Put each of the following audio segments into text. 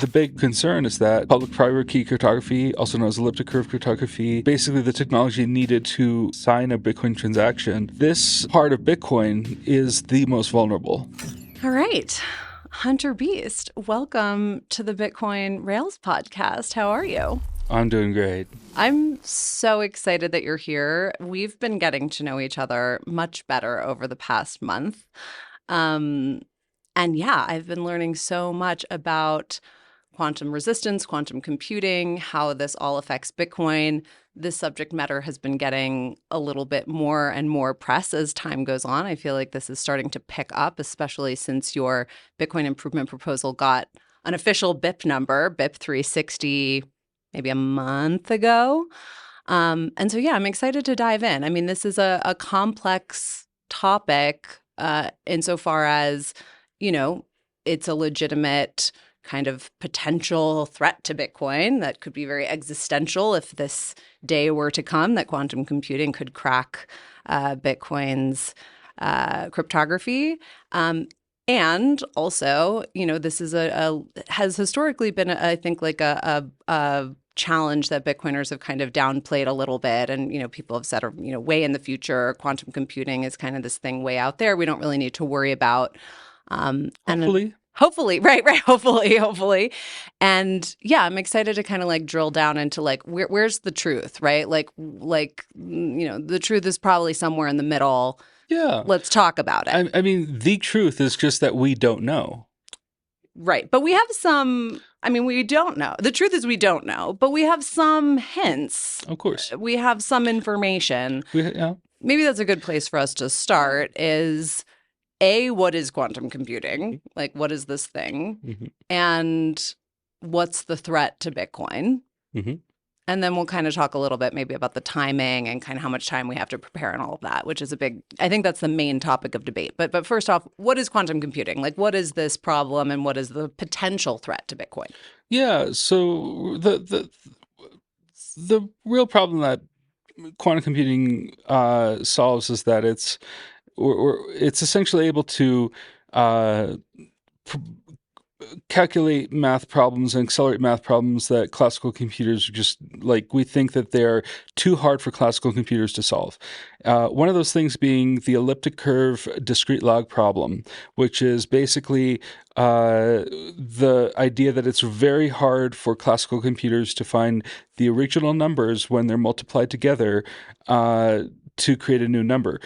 The big concern is that public-private key cryptography, also known as elliptic curve cryptography, basically the technology needed to sign a Bitcoin transaction, this part of Bitcoin is the most vulnerable. All right. Hunter Beast, welcome to the Bitcoin Rails podcast. How are you? I'm doing great. I'm so excited that you're here. We've been getting to know each other much better over the past month. And yeah, I've been learning so much about quantum resistance, quantum computing, how this all affects Bitcoin. This subject matter has been getting a little bit more and more press as time goes on. I feel like this is starting to pick up, especially since your Bitcoin improvement proposal got an official BIP number, BIP360, maybe a month ago. And so, yeah, I'm excited to dive in. I mean, this is a complex topic insofar as, it's a legitimate kind of potential threat to Bitcoin that could be very existential if this day were to come that quantum computing could crack Bitcoin's cryptography. And also, this is has historically been, I think, like a challenge that Bitcoiners have kind of downplayed a little bit. And, people have said, way in the future, quantum computing is kind of this thing way out there we don't really need to worry about. Hopefully, right. Hopefully. And yeah, I'm excited to kind of like drill down into like, where's the truth, right? The truth is probably somewhere in the middle. Yeah. Let's talk about it. I mean, the truth is just that we don't know. Right. But we have we don't know. The truth is we don't know, but we have some hints. Of course. We have some information. Yeah. Maybe that's a good place for us to start is what is quantum computing? Like, what is this thing? Mm-hmm. And what's the threat to Bitcoin? Mm-hmm. And then we'll kind of talk a little bit maybe about the timing and kind of how much time we have to prepare and all of that, which is I think that's the main topic of debate. But first off, what is quantum computing? Like, what is this problem and what is the potential threat to Bitcoin? Yeah, so the real problem that quantum computing solves is that it's essentially able to calculate math problems and accelerate math problems that classical computers just we think that they're too hard for classical computers to solve. One of those things being the elliptic curve discrete log problem, which is basically the idea that it's very hard for classical computers to find the original numbers when they're multiplied together to create a new number.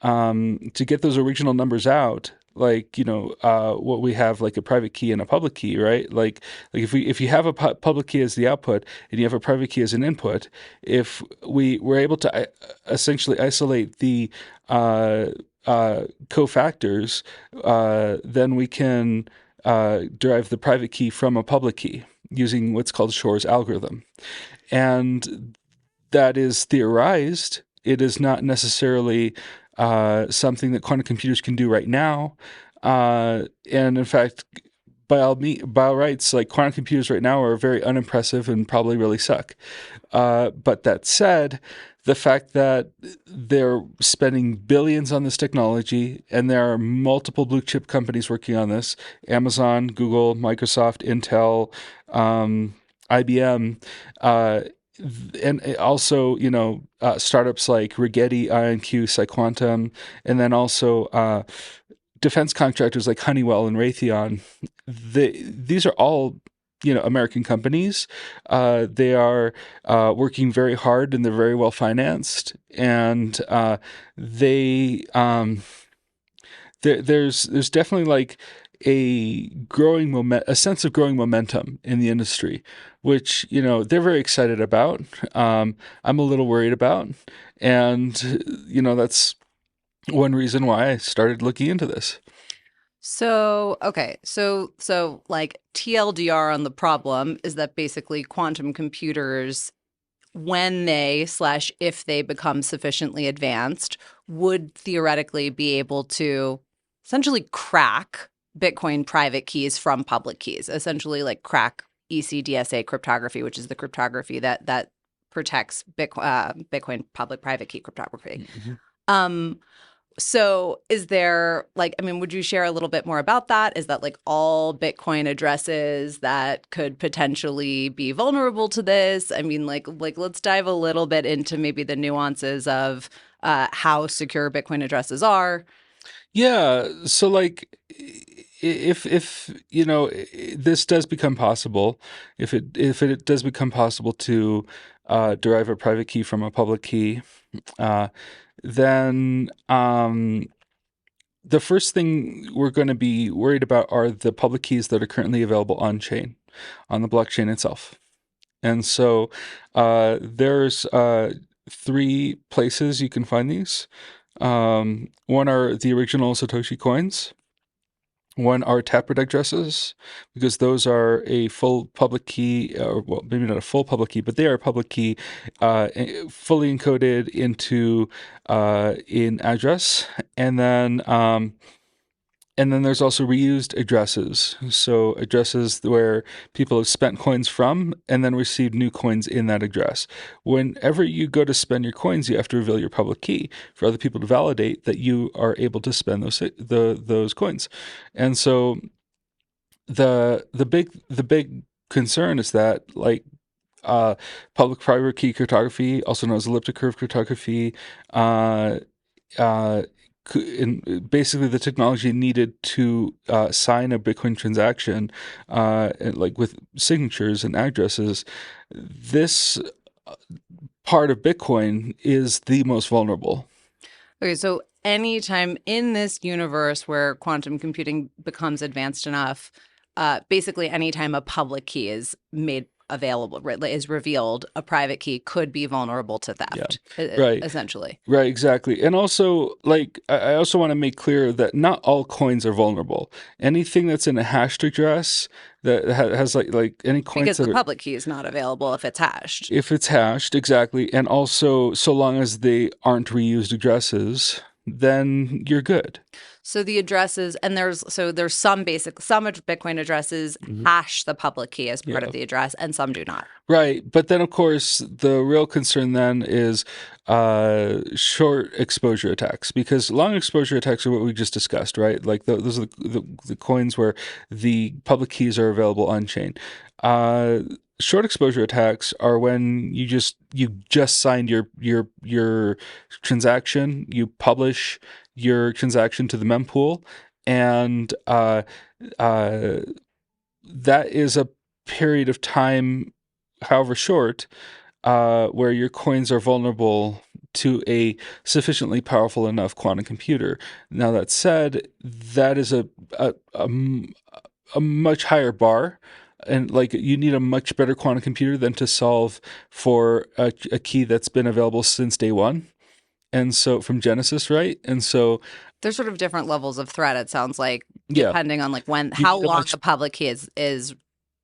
To get those original numbers out, what we have, like a private key and a public key, right? Like if you have a public key as the output and you have a private key as an input, if we were able to essentially isolate the cofactors, then we can derive the private key from a public key using what's called Shor's algorithm. And that is theorized. It is not necessarily something that quantum computers can do right now. And in fact, by all rights, like quantum computers right now are very unimpressive and probably really suck. But that said, the fact that they're spending billions on this technology and there are multiple blue chip companies working on this, Amazon, Google, Microsoft, Intel, IBM, and also, startups like Rigetti, IonQ, PsiQuantum, and then also defense contractors like Honeywell and Raytheon. These are all, American companies. They are working very hard and they're very well financed, and there's definitely a sense of growing momentum in the industry, which they're very excited about. I'm a little worried about, and that's one reason why I started looking into this. So, okay. So like TLDR on the problem is that basically quantum computers, when if they become sufficiently advanced, would theoretically be able to essentially crack Bitcoin private keys from public keys, essentially like crack ECDSA cryptography, which is the cryptography that protects Bitcoin public private key cryptography. Mm-hmm. So is there like, I mean, would you share a little bit more about that? Is that like all Bitcoin addresses that could potentially be vulnerable to this? I mean, like let's dive a little bit into maybe the nuances of how secure Bitcoin addresses are. Yeah, so like if you know this does become possible, if it does become possible to derive a private key from a public key, uh, then the first thing we're going to be worried about are the public keys that are currently available on chain, on the blockchain itself. And so there's three places you can find these. One are the original Satoshi coins. One are Taproot addresses, because those are a full public key, or well, maybe not a full public key, but they are a public key, fully encoded into in address, and then there's also reused addresses. So addresses where people have spent coins from and then received new coins in that address. Whenever you go to spend your coins, you have to reveal your public key for other people to validate that you are able to spend those coins. And so the big concern is that like public-private key cryptography, also known as elliptic curve cryptography, uh, uh, basically the technology needed to sign a Bitcoin transaction, like with signatures and addresses. This part of Bitcoin is the most vulnerable. Okay, so anytime in this universe where quantum computing becomes advanced enough, basically anytime a public key is made available, right, is revealed, a private key could be vulnerable to Yeah, theft, right. essentially. Right, exactly. And also, like, I also want to make clear that not all coins are vulnerable. Anything that's in a hashed address that has like any coins Because that the are, public key is not available if it's hashed. if it's hashed, exactly, and also so long as they aren't reused addresses, then you're good. So the addresses, and there's some Bitcoin addresses Mhm. hash the public key as part of Yeah. the address, and some do not. Right, but then of course the real concern then is short exposure attacks, because long exposure attacks are what we just discussed, right? Like those are the coins where the public keys are available on chain. Uh, Short exposure attacks are when you just signed your transaction, you publish your transaction to the mempool, and uh, that is a period of time, however short, where your coins are vulnerable to a sufficiently powerful enough quantum computer. Now, that said, that is a much higher bar. And like you need a much better quantum computer than to solve for a key that's been available since day one. And so from Genesis, right? And so, There's sort of different levels of threat, it sounds like, yeah, depending on like you how need a long much, a public key is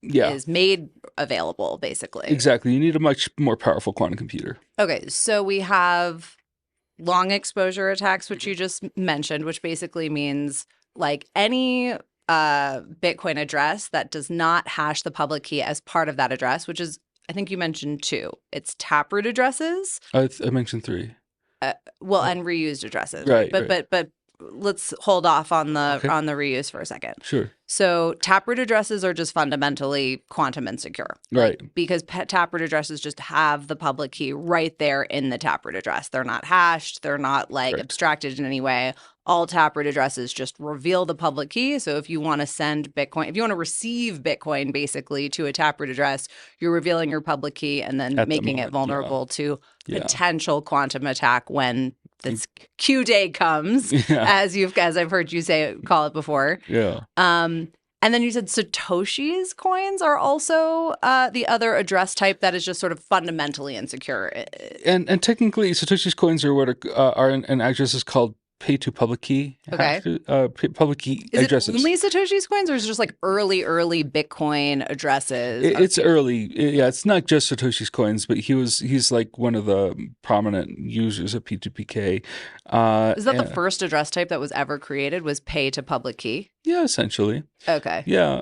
yeah, is made available, basically. exactly. You need a much more powerful quantum computer. Okay, so we have long exposure attacks, which Mhm. you just mentioned, which basically means like any Bitcoin address that does not hash the public key as part of that address, which is, I think you mentioned two. It's Taproot addresses, I mentioned three. well, and reused addresses, right? Right, But right. but let's hold off on the Okay, reuse for a second. sure. So Taproot addresses are just fundamentally quantum insecure, Right, because Taproot addresses just have the public key right there in the Taproot address. They're not hashed. They're not like correct. abstracted in any way. All Taproot addresses just reveal the public key. So if you want to send Bitcoin, if you want to receive Bitcoin basically to a Taproot address, you're revealing your public key and then At the making it moment, yeah, vulnerable to yeah, potential quantum attack when You- this Q day comes, yeah, as I've heard you say call it before. yeah. Um, and then you said Satoshi's coins are also the other address type that is just sort of fundamentally insecure. And technically, Satoshi's coins are what are an address is called pay to public key hash Okay. public key Is it addresses. only Satoshi's coins, or is it just like early Bitcoin addresses? It's early. Yeah, it's not just Satoshi's coins, but he's like one of the prominent users of P2PK. Is that the first address type that was ever created? Was pay to public key? Yeah, essentially. Okay. Yeah.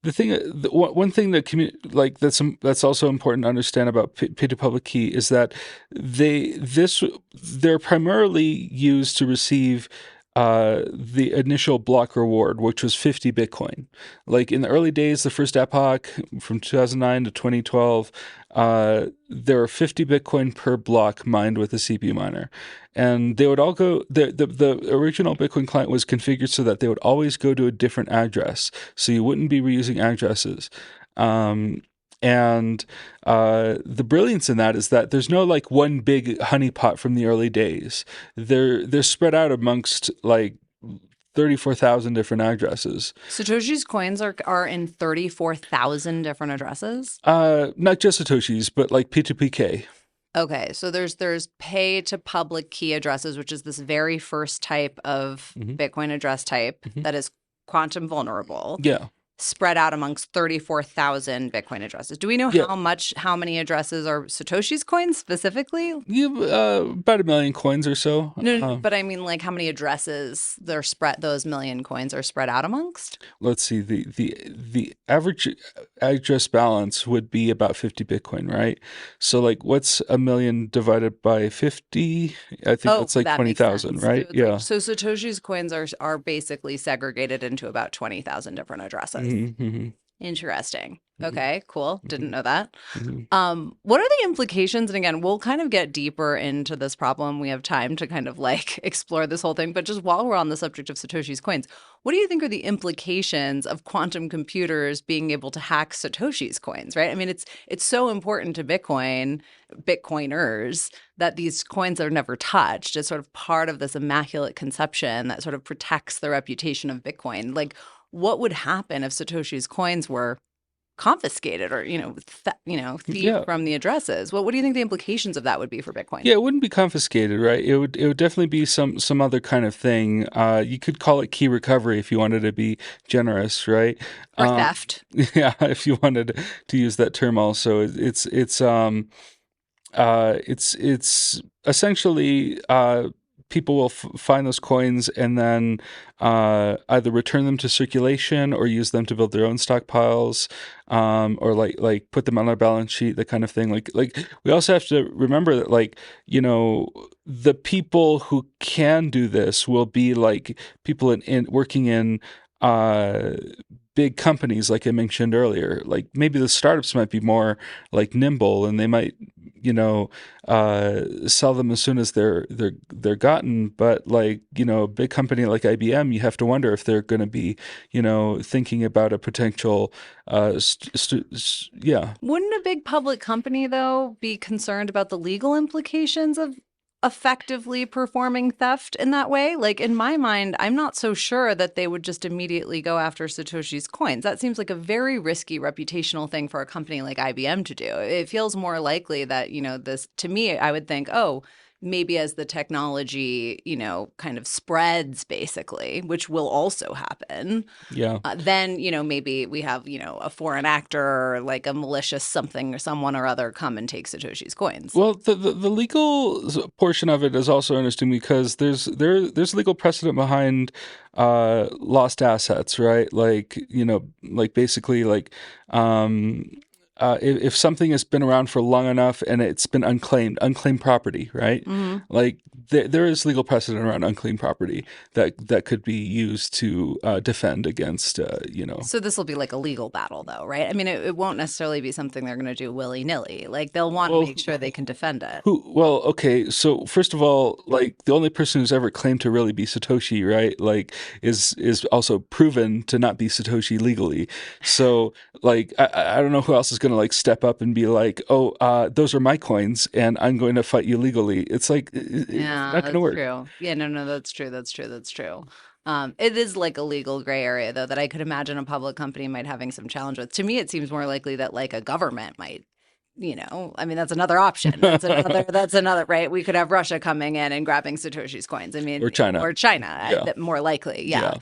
the thing, one thing that that's also important to understand about pay to public key is that they're primarily used to receive the initial block reward, which was 50 Bitcoin. Like in the early days, the first epoch from 2009 to 2012, there were 50 Bitcoin per block mined with a CPU miner. And they would all go, the original Bitcoin client was configured so that they would always go to a different address. So you wouldn't be reusing addresses. Um, and the brilliance in that is that there's no like one big honeypot from the early days. They're spread out amongst like 34,000 different addresses. Satoshi's coins are in 34,000 different addresses. Not just Satoshi's, but like P2PK. Okay, so there's pay to public key addresses, which is this very first type of Hmm. Bitcoin address type Hmm. that is quantum vulnerable, Yeah. spread out amongst 34,000 Bitcoin addresses. Do we know Yeah. how many addresses are Satoshi's coins specifically? You about a million coins or so. No, but I mean, like, how many addresses those million coins are spread out amongst? Let's see, the average address balance would be about 50 Bitcoin, right? So like what's a million divided by 50? I think Oh, that's like that makes 20,000, sense. So right? it's like, Yeah. so Satoshi's coins are basically segregated into about 20,000 different addresses. Hmm. Hmm. Interesting. Hmm. Okay, cool. Didn't know that. Hmm. What are the implications? And again, we'll kind of get deeper into this problem. We have time to kind of like explore this whole thing. But just while we're on the subject of Satoshi's coins, what do you think are the implications of quantum computers being able to hack Satoshi's coins, right? I mean, it's so important to Bitcoiners, that these coins are never touched. It's sort of part of this immaculate conception that sort of protects the reputation of Bitcoin. Like, what would happen if Satoshi's coins were confiscated or thieved Yeah. from the addresses? What do you think the implications of that would be for Bitcoin? Yeah, it wouldn't be confiscated, right? It would definitely be some other kind of thing. You could call it key recovery if you wanted to be generous, right? Or Um, theft? yeah, if you wanted to use that term also. It's essentially people will find those coins and then either return them to circulation or use them to build their own stockpiles, or like put them on our balance sheet, that kind of thing. Like we also have to remember that the people who can do this will be like people in working in uh big companies like I mentioned earlier. Like maybe the startups might be more like nimble and they might sell them as soon as they're gotten. But like a big company like IBM, you have to wonder if they're going to be thinking about a potential yeah. Wouldn't a big public company, though, be concerned about the legal implications of effectively performing theft in that way? Like, in my mind, I'm not so sure that they would just immediately go after Satoshi's coins. That seems like a very risky reputational thing for a company like IBM to do. It feels more likely that, this, to me, I would think, oh, maybe as the technology, kind of spreads, basically, which will also happen, Yeah. then, maybe we have, a foreign actor or like a malicious something or someone or other come and take Satoshi's coins. Well, the legal portion of it is also interesting because there's legal precedent behind lost assets, right? Like like basically like if something has been around for long enough and it's been unclaimed property, right? Hmm. Like there is legal precedent around unclaimed property that could be used to defend against So this will be like a legal battle, though, right? I mean, it won't necessarily be something they're going to do willy-nilly. Like, they'll want to well make sure they can defend it. okay, so first of all, like the only person who's ever claimed to really be Satoshi, right, like is also proven to not be Satoshi legally. So like I don't know who else is going to like step up and be like, oh, those are my coins and I'm going to fight you legally. It's like it's Yeah, not going to that's work. true. Yeah, no, that's true. That's true. That's true. It is like a legal gray area, though, that I could imagine a public company might having some challenge with. To me, it seems more likely that like a government might, I mean, that's another option. That's another, right? We could have Russia coming in and grabbing Satoshi's coins. I mean, Or China. or China, Yeah. more likely. Yeah. Yeah.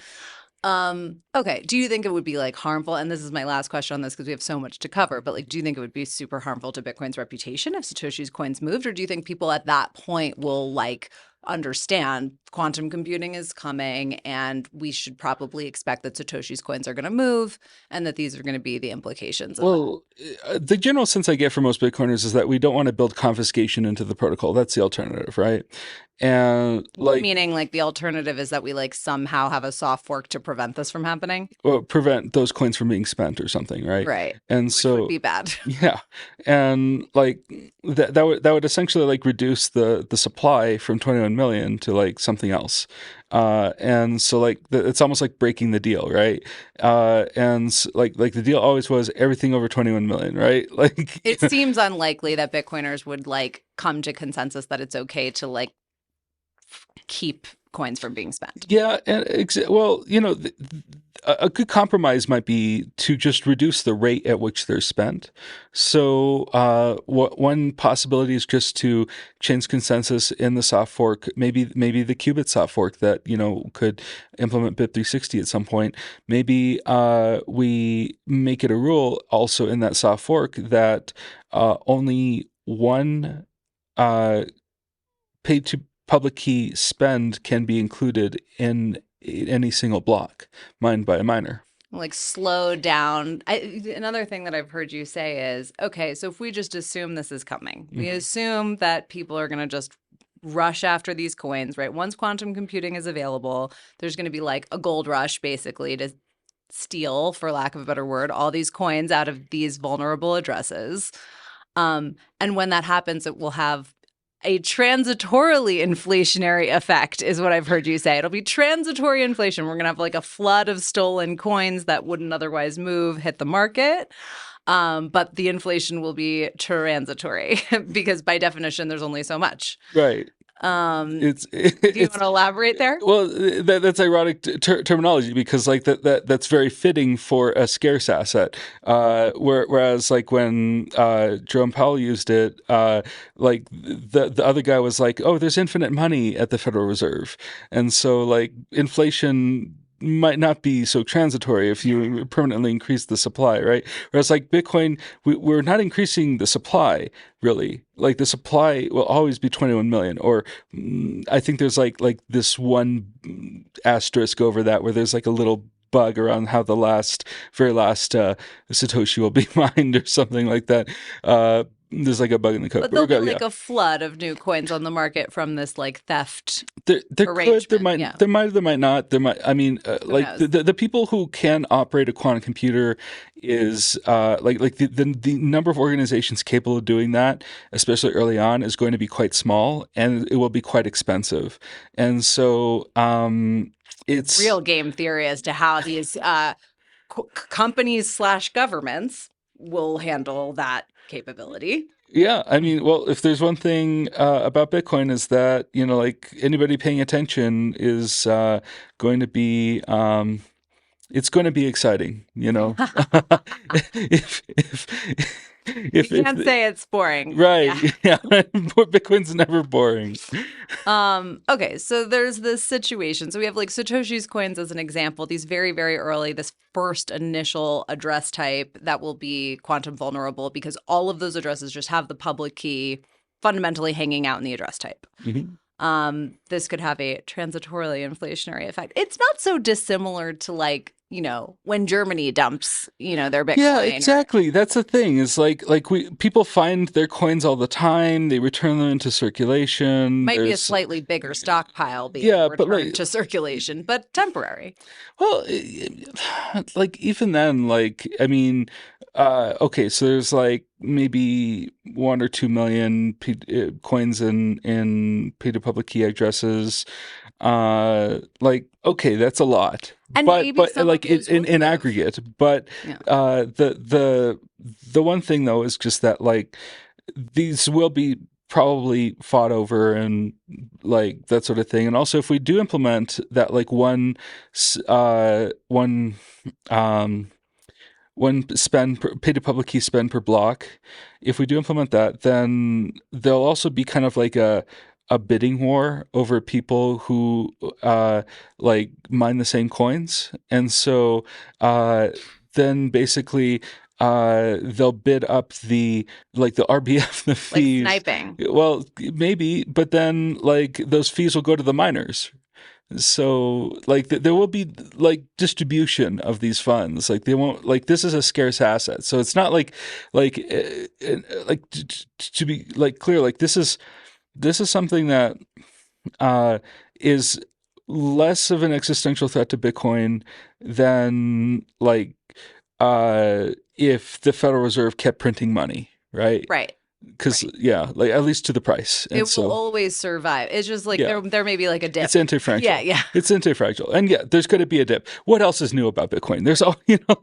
Okay. Do you think it would be like harmful? And this is my last question on this because we have so much to cover, but like, do you think it would be super harmful to Bitcoin's reputation if Satoshi's coins moved? Or do you think people at that point will like understand quantum computing is coming, and we should probably expect that Satoshi's coins are going to move, and that these are going to be the implications of that. Well, the general sense I get from most Bitcoiners is that we don't want to build confiscation into the protocol. That's the alternative, right? And like, Meaning, like, the alternative is that we like somehow have a soft fork to prevent this from happening. well, prevent those coins from being spent or something, right? Right. And Which so would be bad. yeah, and like that would essentially like reduce the supply from 21 million to like something else, and so like it's almost like breaking the deal, right? And like the deal always was everything over 21 million, right? Like It seems unlikely that Bitcoiners would like come to consensus that it's okay to like keep coins from being spent. yeah, and well, a good compromise might be to just reduce the rate at which they're spent. So, one possibility is just to change consensus in the soft fork, maybe the qubit soft fork that could implement BIP360 at some point. Maybe we make it a rule also in that soft fork that only one paid to public key spend can be included in any single block mined by a miner. Like slow down. Another thing that I've heard you say is, okay, so if we just assume this is coming, we assume that people are going to just rush after these coins, right? Once quantum computing is available, there's going to be like a gold rush basically to steal, for lack of a better word, all these coins out of these vulnerable addresses. And when that happens, it will have a transitorily inflationary effect, is what I've heard you say. It'll be transitory inflation. We're going to have like a flood of stolen coins that wouldn't otherwise move, hit the market. But the inflation will be transitory because by definition, there's only so much. Right. Do you want to elaborate there? Well, that's ironic terminology because like that's very fitting for a scarce asset. Whereas like when Jerome Powell used it, like the other guy was like, "Oh, there's infinite money at the Federal Reserve," and so like inflation might not be so transitory if you permanently increase the supply, right? Whereas like Bitcoin, we're not increasing the supply really. Like the supply will always be 21 million, or I think there's like this one asterisk over that where there's like a little bug around how the very last Satoshi will be mined or something like that. There's like a bug in the code. But there'll be like a flood of new coins on the market from this like theft there arrangement. There might, yeah. there might not. There might. I mean, like the people who can operate a quantum computer is like the number of organizations capable of doing that, especially early on, is going to be quite small, and it will be quite expensive. And so it's real game theory as to how these companies / governments will handle that capability. Yeah, I mean, well, if there's one thing about Bitcoin is that like anybody paying attention is going to be it's going to be exciting, if you can't say it's boring, right? Yeah, Bitcoin's never boring. Okay, so there's this situation. So we have like Satoshi's coins as an example. These very, very early, this first initial address type that will be quantum vulnerable because all of those addresses just have the public key fundamentally hanging out in the address type. This could have a transitorily inflationary effect. It's not so dissimilar to like, when Germany dumps, their Bitcoin. Yeah, exactly. That's the thing. Is like people find their coins all the time. They return them into circulation. Might be a slightly bigger stockpile being returned to circulation, but temporary. Well, like even then, like I mean, okay, so there's like maybe 1 or 2 million coins in P2Public key addresses. Like okay, that's a lot, and but like in aggregate. But the one thing though is just that like these will be probably fought over and like that sort of thing. And also, if we do implement that, like one spend pay to public key spend per block, if we do implement that, then there'll also be kind of like a bidding war over people who like mine the same coins, and so then basically they'll bid up the RBF, the Like fees. sniping. Well, maybe, but then like those fees will go to the miners. So like there will be like distribution of these funds. Like they won't like this is a scarce asset. So it's not to be like clear. Like this is something that uh, is less of an existential threat to Bitcoin than if the Federal Reserve kept printing money, right? Right. Because Right. yeah, like at least to the price, and It will so always survive. It's just like yeah, there may be like a it's dip. Yeah, anti-fragile. yeah. It's anti-fragile, and yeah, there's going to be a dip. What else is new about Bitcoin? There's all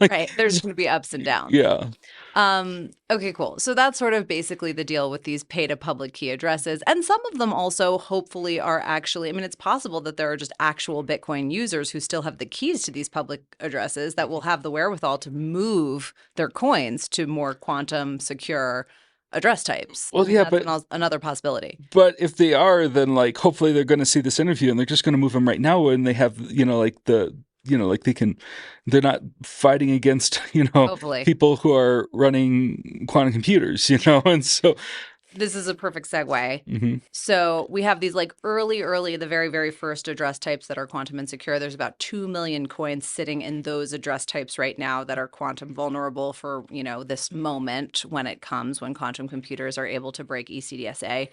Right. There's going to be ups and downs. yeah. Okay, cool. So that's sort of basically the deal with these pay to public key addresses. And some of them also hopefully are actually, I mean, it's possible that there are just actual Bitcoin users who still have the keys to these public addresses that will have the wherewithal to move their coins to more quantum secure address types. Well, I mean, yeah, that's another possibility. but if they are, then like hopefully they're going to see this interview and they're just going to move them right now, and they have they can, they're not fighting against Hopefully. people who are running quantum computers, and so This is a perfect segue. mhm. So we have these like early, the very, very first address types that are quantum insecure. There's about 2 million coins sitting in those address types right now that are quantum vulnerable for, this moment when it comes, when quantum computers are able to break ECDSA.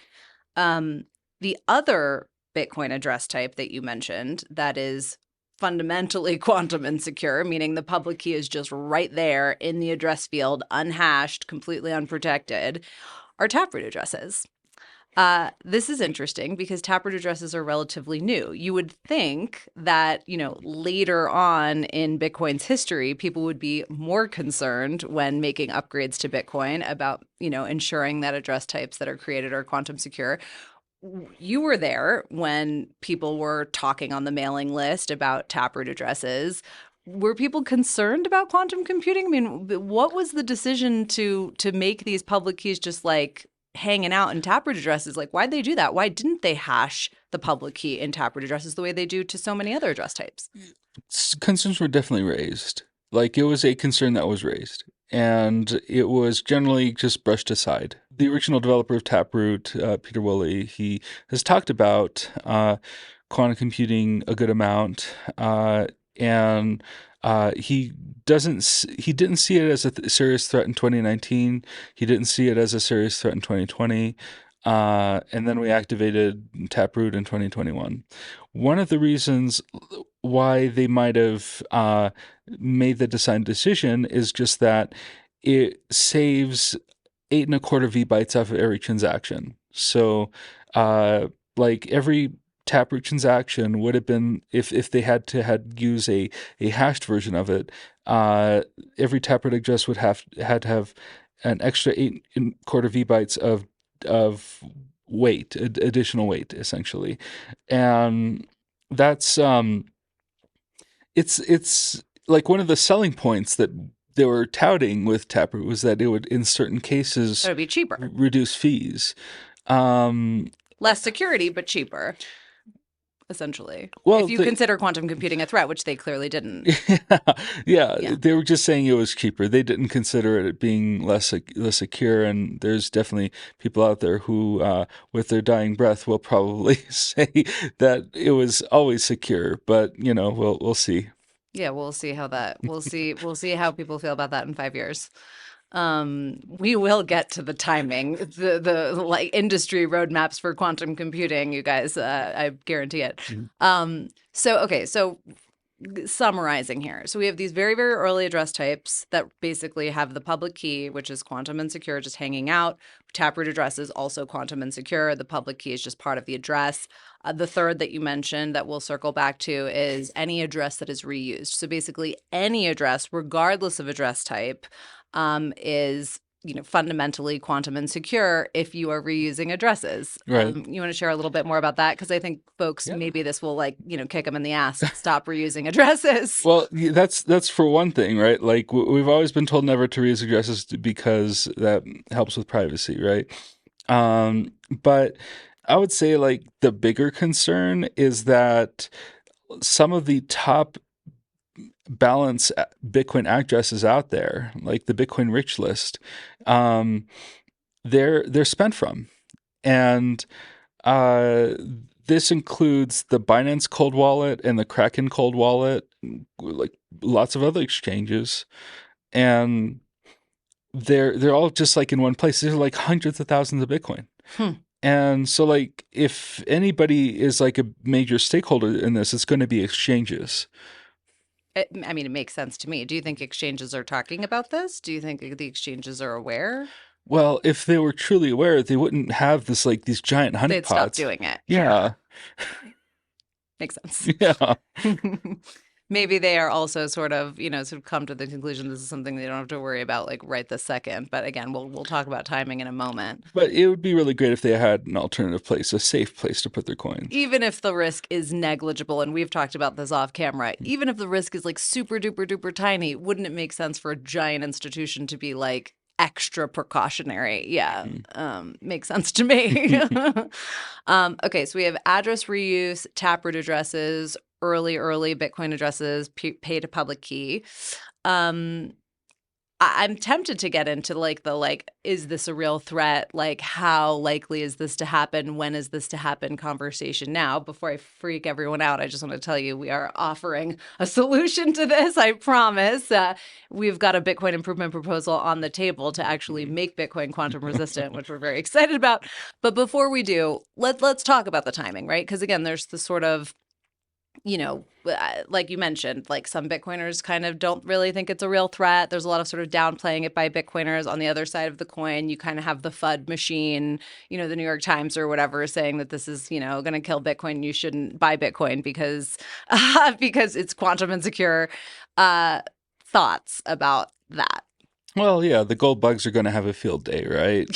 The other Bitcoin address type that you mentioned that is fundamentally quantum insecure, meaning the public key is just right there in the address field, unhashed, completely unprotected, are Taproot addresses. This is interesting because Taproot addresses are relatively new. You would think that, later on in Bitcoin's history, people would be more concerned when making upgrades to Bitcoin about, ensuring that address types that are created are quantum secure. You were there when people were talking on the mailing list about Taproot addresses. Were people concerned about quantum computing? I mean, what was the decision to make these public keys just like hanging out in Taproot addresses? Like, why'd they do that? Why didn't they hash the public key in Taproot addresses the way they do to so many other address types? Concerns were definitely raised. Like it was a concern that was raised, and it was generally just brushed aside. The original developer of Taproot, Peter Woolley, he has talked about quantum computing a good amount, and he didn't see it as a serious threat in 2019. He didn't see it as a serious threat in 2020. And then we activated Taproot in 2021. One of the reasons why they might have made the design decision is just that it saves 8.25 V-bytes off of every transaction. So, like every Taproot transaction would have been if they had to use a hashed version of it. Every Taproot address would had to have an extra 8.25 V-bytes of weight, additional weight, essentially, and that's it's like one of the selling points that they were touting with Taproot was that it would, in certain cases, That would be cheaper. reduce fees. Um, Less security, but cheaper, essentially. well, If you consider quantum computing a threat, which they clearly didn't. yeah, they were just saying it was cheaper. They didn't consider it being less secure. And there's definitely people out there who, with their dying breath, will probably say that it was always secure. But we'll see. Yeah, we'll see how that. We'll see how people feel about that in 5 years. We will get to the timing, the like industry roadmaps for quantum computing, you guys. I guarantee it. Mhm. So summarizing here. So we have these very, very early address types that basically have the public key, which is quantum insecure, just hanging out. Taproot address is also quantum insecure. The public key is just part of the address. The third that you mentioned that we'll circle back to is any address that is reused. So basically any address, regardless of address type, is fundamentally quantum insecure if you are reusing addresses. Right. You want to share a little bit more about that? Because I think folks, Yeah. maybe this will kick them in the ass to stop reusing addresses. Well, that's for one thing, right? Like we've always been told never to reuse addresses because that helps with privacy, right? But I would say like the bigger concern is that some of the top balance Bitcoin addresses out there, like the Bitcoin rich list, um, they're spent from. And uh, this includes the Binance cold wallet and the Kraken cold wallet, like lots of other exchanges. And they're all just like in one place. There's like hundreds of thousands of Bitcoin. Hmm. And so like if anybody is like a major stakeholder in this, it's going to be exchanges. I mean, it makes sense to me. Do you think exchanges are talking about this? Do you think the exchanges are aware? Well, if they were truly aware, they wouldn't have this like these giant They'd stop honeypots. doing it. Yeah. Makes sense. Yeah. Maybe they are also sort of come to the conclusion this is something they don't have to worry about like right this second. But again, we'll talk about timing in a moment. But it would be really great if they had an alternative place, a safe place to put their coins. Even if the risk is negligible, and we've talked about this off camera, even if the risk is like super duper duper tiny, wouldn't it make sense for a giant institution to be like extra precautionary? Yeah, makes sense to me. Okay, so we have address reuse, Taproot addresses, early Bitcoin addresses, pay to public key. I'm tempted to get into is this a real threat? Like, how likely is this to happen? When is this to happen? Conversation now. Before I freak everyone out, I just want to tell you we are offering a solution to this. I promise. We've got a Bitcoin improvement proposal on the table to actually make Bitcoin quantum resistant, which we're very excited about. But before we do, let's talk about the timing, right? Because again, there's the sort of like you mentioned, like some Bitcoiners kind of don't really think it's a real threat. There's a lot of sort of downplaying it by Bitcoiners. On the other side of the coin, you kind of have the FUD machine, the New York Times or whatever saying that this is, going to kill Bitcoin. You shouldn't buy Bitcoin because it's quantum insecure. Thoughts about that? Well, yeah, the gold bugs are going to have a field day, right?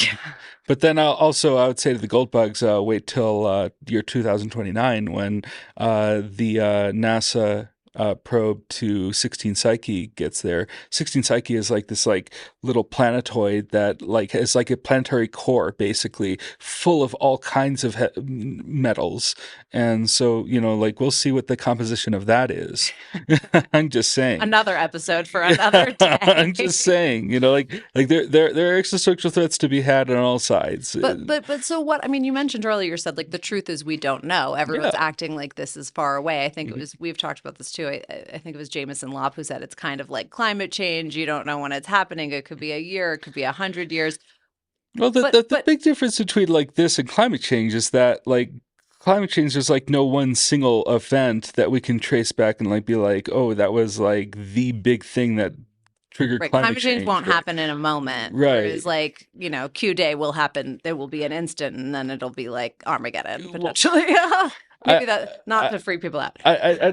But then I would say to the gold bugs, wait till year 2029 when the NASA probe to 16 Psyche gets there. 16 Psyche is like this like little planetoid that like is like a planetary core basically full of all kinds of metals. And so, like we'll see what the composition of that is. I'm just saying. Another episode for another day. I'm just saying, like there are existential threats to be had on all sides. But so what? I mean, you mentioned earlier, you said like the truth is we don't know. Everyone's acting like this is far away. I think it was, we've talked about this too. I think it was Jameson Lopp who said it's kind of like climate change. You don't know when it's happening. It could be a year, it could be 100 years. Well, the big difference between like this and climate change is that like climate change is like no one single event that we can trace back and like be like, oh, that was like the big thing that triggered climate change. Won't happen in a moment. Right. Whereas like, Q Day will happen. There will be an instant and then it'll be like Armageddon potentially. Maybe not to freak people out. I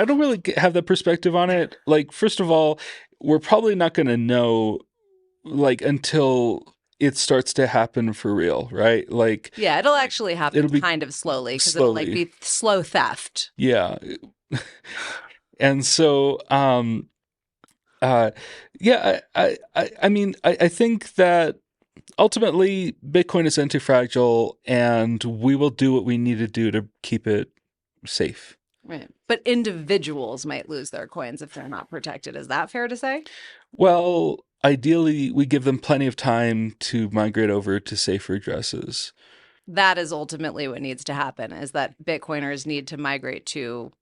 don't really have that perspective on it. Like, first of all, we're probably not going to know like until it starts to happen for real, right? Like, yeah, it'll actually happen kind of slowly because it'll like be slow theft. Yeah. And so, yeah, I mean, I think that ultimately Bitcoin is anti-fragile and we will do what we need to do to keep it safe. Right. But individuals might lose their coins if they're not protected. Is that fair to say? Well, ideally, we give them plenty of time to migrate over to safer addresses. That is ultimately what needs to happen, is that Bitcoiners need to migrate to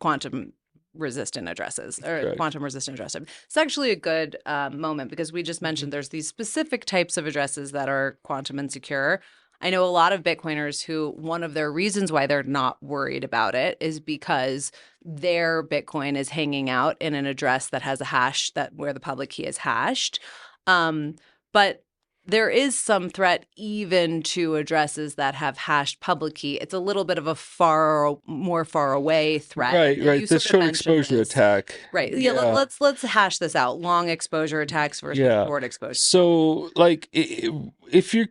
quantum resistant addresses or Correct. Quantum resistant addresses. It's actually a good moment because we just mentioned there's these specific types of addresses that are quantum insecure. I know a lot of Bitcoiners who one of their reasons why they're not worried about it is because their Bitcoin is hanging out in an address that has a hash where the public key is hashed. But there is some threat even to addresses that have hashed public key. It's a little bit of a more far away threat. Right. The short exposure attack. Right. Yeah. Let's hash this out. Long exposure attacks versus short exposure. So, like, if your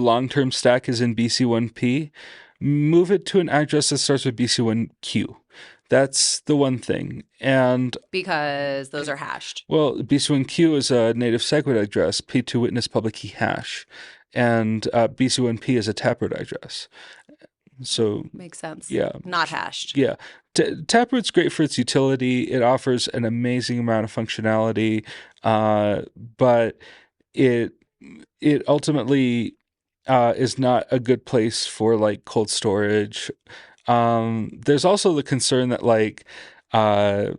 long-term stack is in BC1P, move it to an address that starts with BC1Q. That's the one thing. And because those are hashed. Well, BC1Q is a native SegWit address, P2 witness public key hash, and BC1P is a Taproot address. So Makes sense. yeah, Not hashed. yeah. Taproot's great for its utility. It offers an amazing amount of functionality, but it it ultimately is not a good place for like cold storage. There's also the concern that like uh,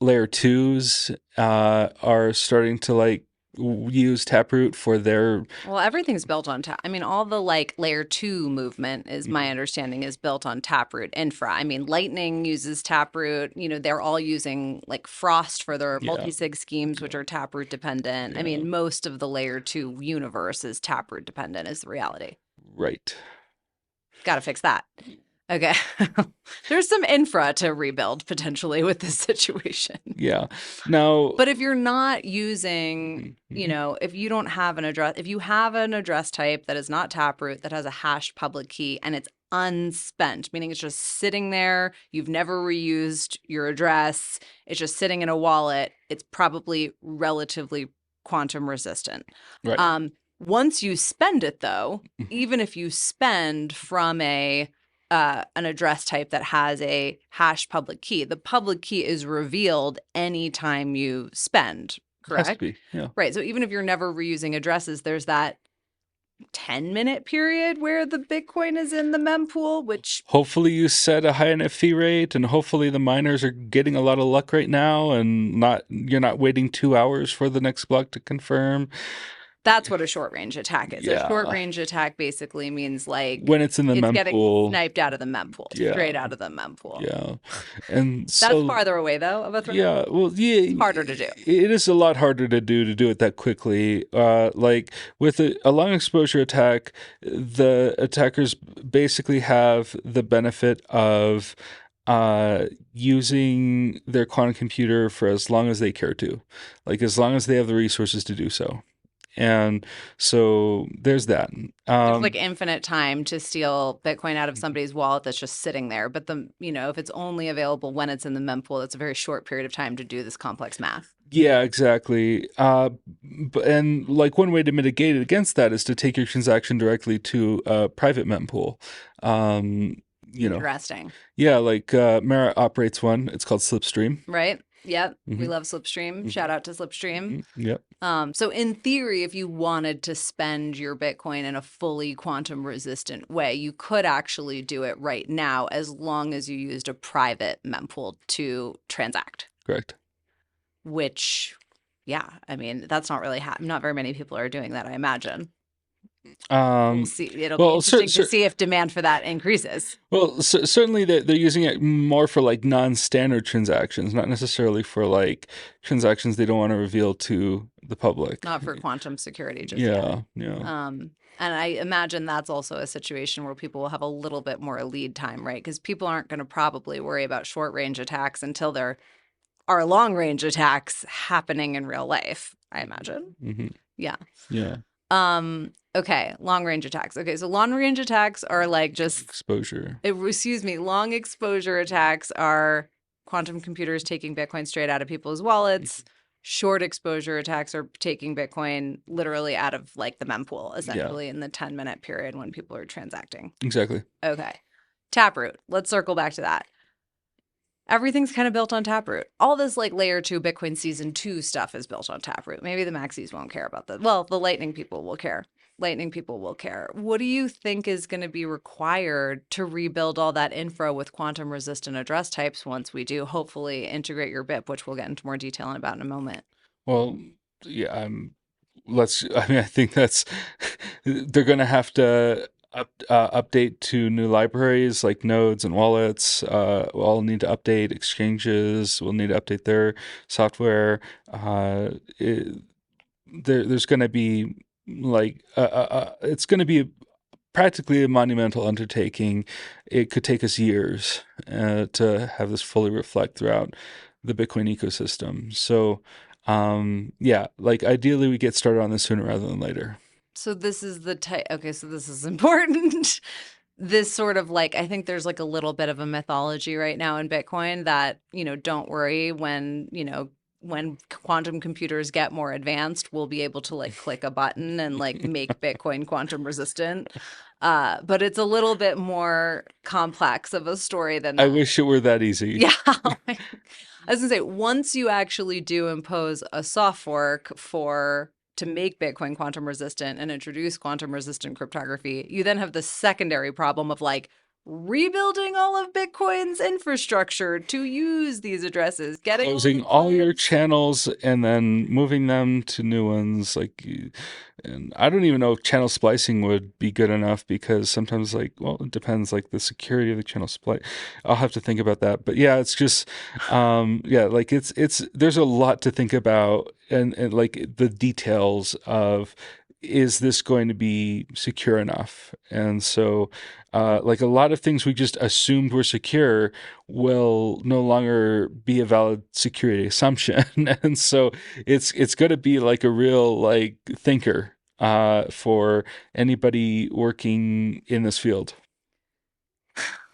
layer twos are starting to like use Taproot for their. Well, everything's built on I mean, all the like layer 2 movement is my understanding is built on Taproot infra. I mean, Lightning uses Taproot. They're all using like Frost for their Yeah, multisig schemes, which are Taproot dependent. I yeah, mean, most of the layer 2 universe is Taproot dependent is the reality. right. Got to fix that. Okay. There's some infra to rebuild potentially with this situation. Yeah. Now, But if you're not using, mhm, if you don't have an address, if you have an address type that is not Taproot, that has a hashed public key and it's unspent, meaning it's just sitting there, you've never reused your address, it's just sitting in a wallet, it's probably relatively quantum resistant. right. Once you spend it, though, Mhm. even if you spend from an address type that has a hash public key, the public key is revealed anytime you spend, It has to correct? be. Yeah. Right. So even if you're never reusing addresses, there's that 10-minute period where the Bitcoin is in the mempool, which Hopefully you set a high enough fee rate, and hopefully the miners are getting a lot of luck right now, and not you're not waiting 2 hours for the next block to confirm. that's what a short range attack is. A short Yeah, range attack basically means like when it's in the it's getting mempool. sniped out of the mempool, Yeah, straight out of the mempool. yeah, and That's so farther away though of a threat. yeah, well, yeah, It's harder to do. it is a lot harder to do it that quickly. Like with a long exposure attack, the attackers basically have the benefit of using their quantum computer for as long as they care to, like as long as they have the resources to do so. And so there's that. There's like infinite time to steal Bitcoin out of somebody's wallet that's just sitting there. But if it's only available when it's in the mempool, that's a very short period of time to do this complex math. Yeah, exactly. And like one way to mitigate it against that is to take your transaction directly to a private mempool. Um, you know, Interesting. yeah, like Mara operates one. It's called Slipstream. Right? Yep. We Hmm. love Slipstream. Hmm. Shout out to Slipstream. Yep. So in theory, if you wanted to spend your Bitcoin in a fully quantum resistant way, you could actually do it right now as long as you used a private mempool to transact, Correct. which, yeah, I mean, that's not really not very many people are doing that, I imagine. We'll Um, see. It'll be well, interesting to see if demand for that increases. certainly they're using it more for like non-standard transactions, not necessarily for like transactions they don't want to reveal to the public. Not for quantum security just yet. Yeah, yeah. And I imagine that's also a situation where people will have a little bit more lead time, right? Because people aren't going to probably worry about short range attacks until there are long range attacks happening in real life, I imagine. Hmm. Yeah. Yeah. Okay, long range attacks. Okay, so long range attacks are like just Exposure. long exposure attacks are quantum computers taking Bitcoin straight out of people's wallets. Short exposure attacks are taking Bitcoin literally out of like the mempool, Yeah, essentially in the 10-minute period when people are transacting. exactly. Okay. Taproot. Let's circle back to that. Everything's kind of built on Taproot. All this like layer 2 Bitcoin season 2 stuff is built on Taproot. Maybe the maxis won't care about that. Well, the Lightning people will care. Lightning people will care. What do you think is going to be required to rebuild all that infra with quantum resistant address types once we do hopefully integrate your BIP, which we'll get into more detail about in a moment? Well, yeah, I mean, I think that's they're going to have to update to new libraries like nodes and wallets. We'll all need to update exchanges. We'll need to update their software. Uh, it, there's going to be like it's going to be practically a monumental undertaking. It could take us years to have this fully reflect throughout the Bitcoin ecosystem. So, yeah, like ideally we get started on this sooner rather than later. So this is the type. Okay, so this is important. This sort of like, I think there's like a little bit of a mythology right now in Bitcoin that, don't worry when, when quantum computers get more advanced, we'll be able to like click a button and like make Bitcoin quantum resistant. But it's a little bit more complex of a story than I that. wish it were that easy. Yeah. I was gonna say, once you actually do impose a soft fork to make Bitcoin quantum resistant and introduce quantum resistant cryptography, you then have the secondary problem of like rebuilding all of Bitcoin's infrastructure to use these addresses, getting Closing all your channels and then moving them to new ones. And I don't even know if channel splicing would be good enough, because sometimes, like, well, it depends, like the security of the channel splice. I'll have to think about that. But yeah, it's just, yeah, like it's there's a lot to think about, and like the details of, is this going to be secure enough? And so, like a lot of things we just assumed were secure will no longer be a valid security assumption. And so it's going to be like a real like thinker for anybody working in this field.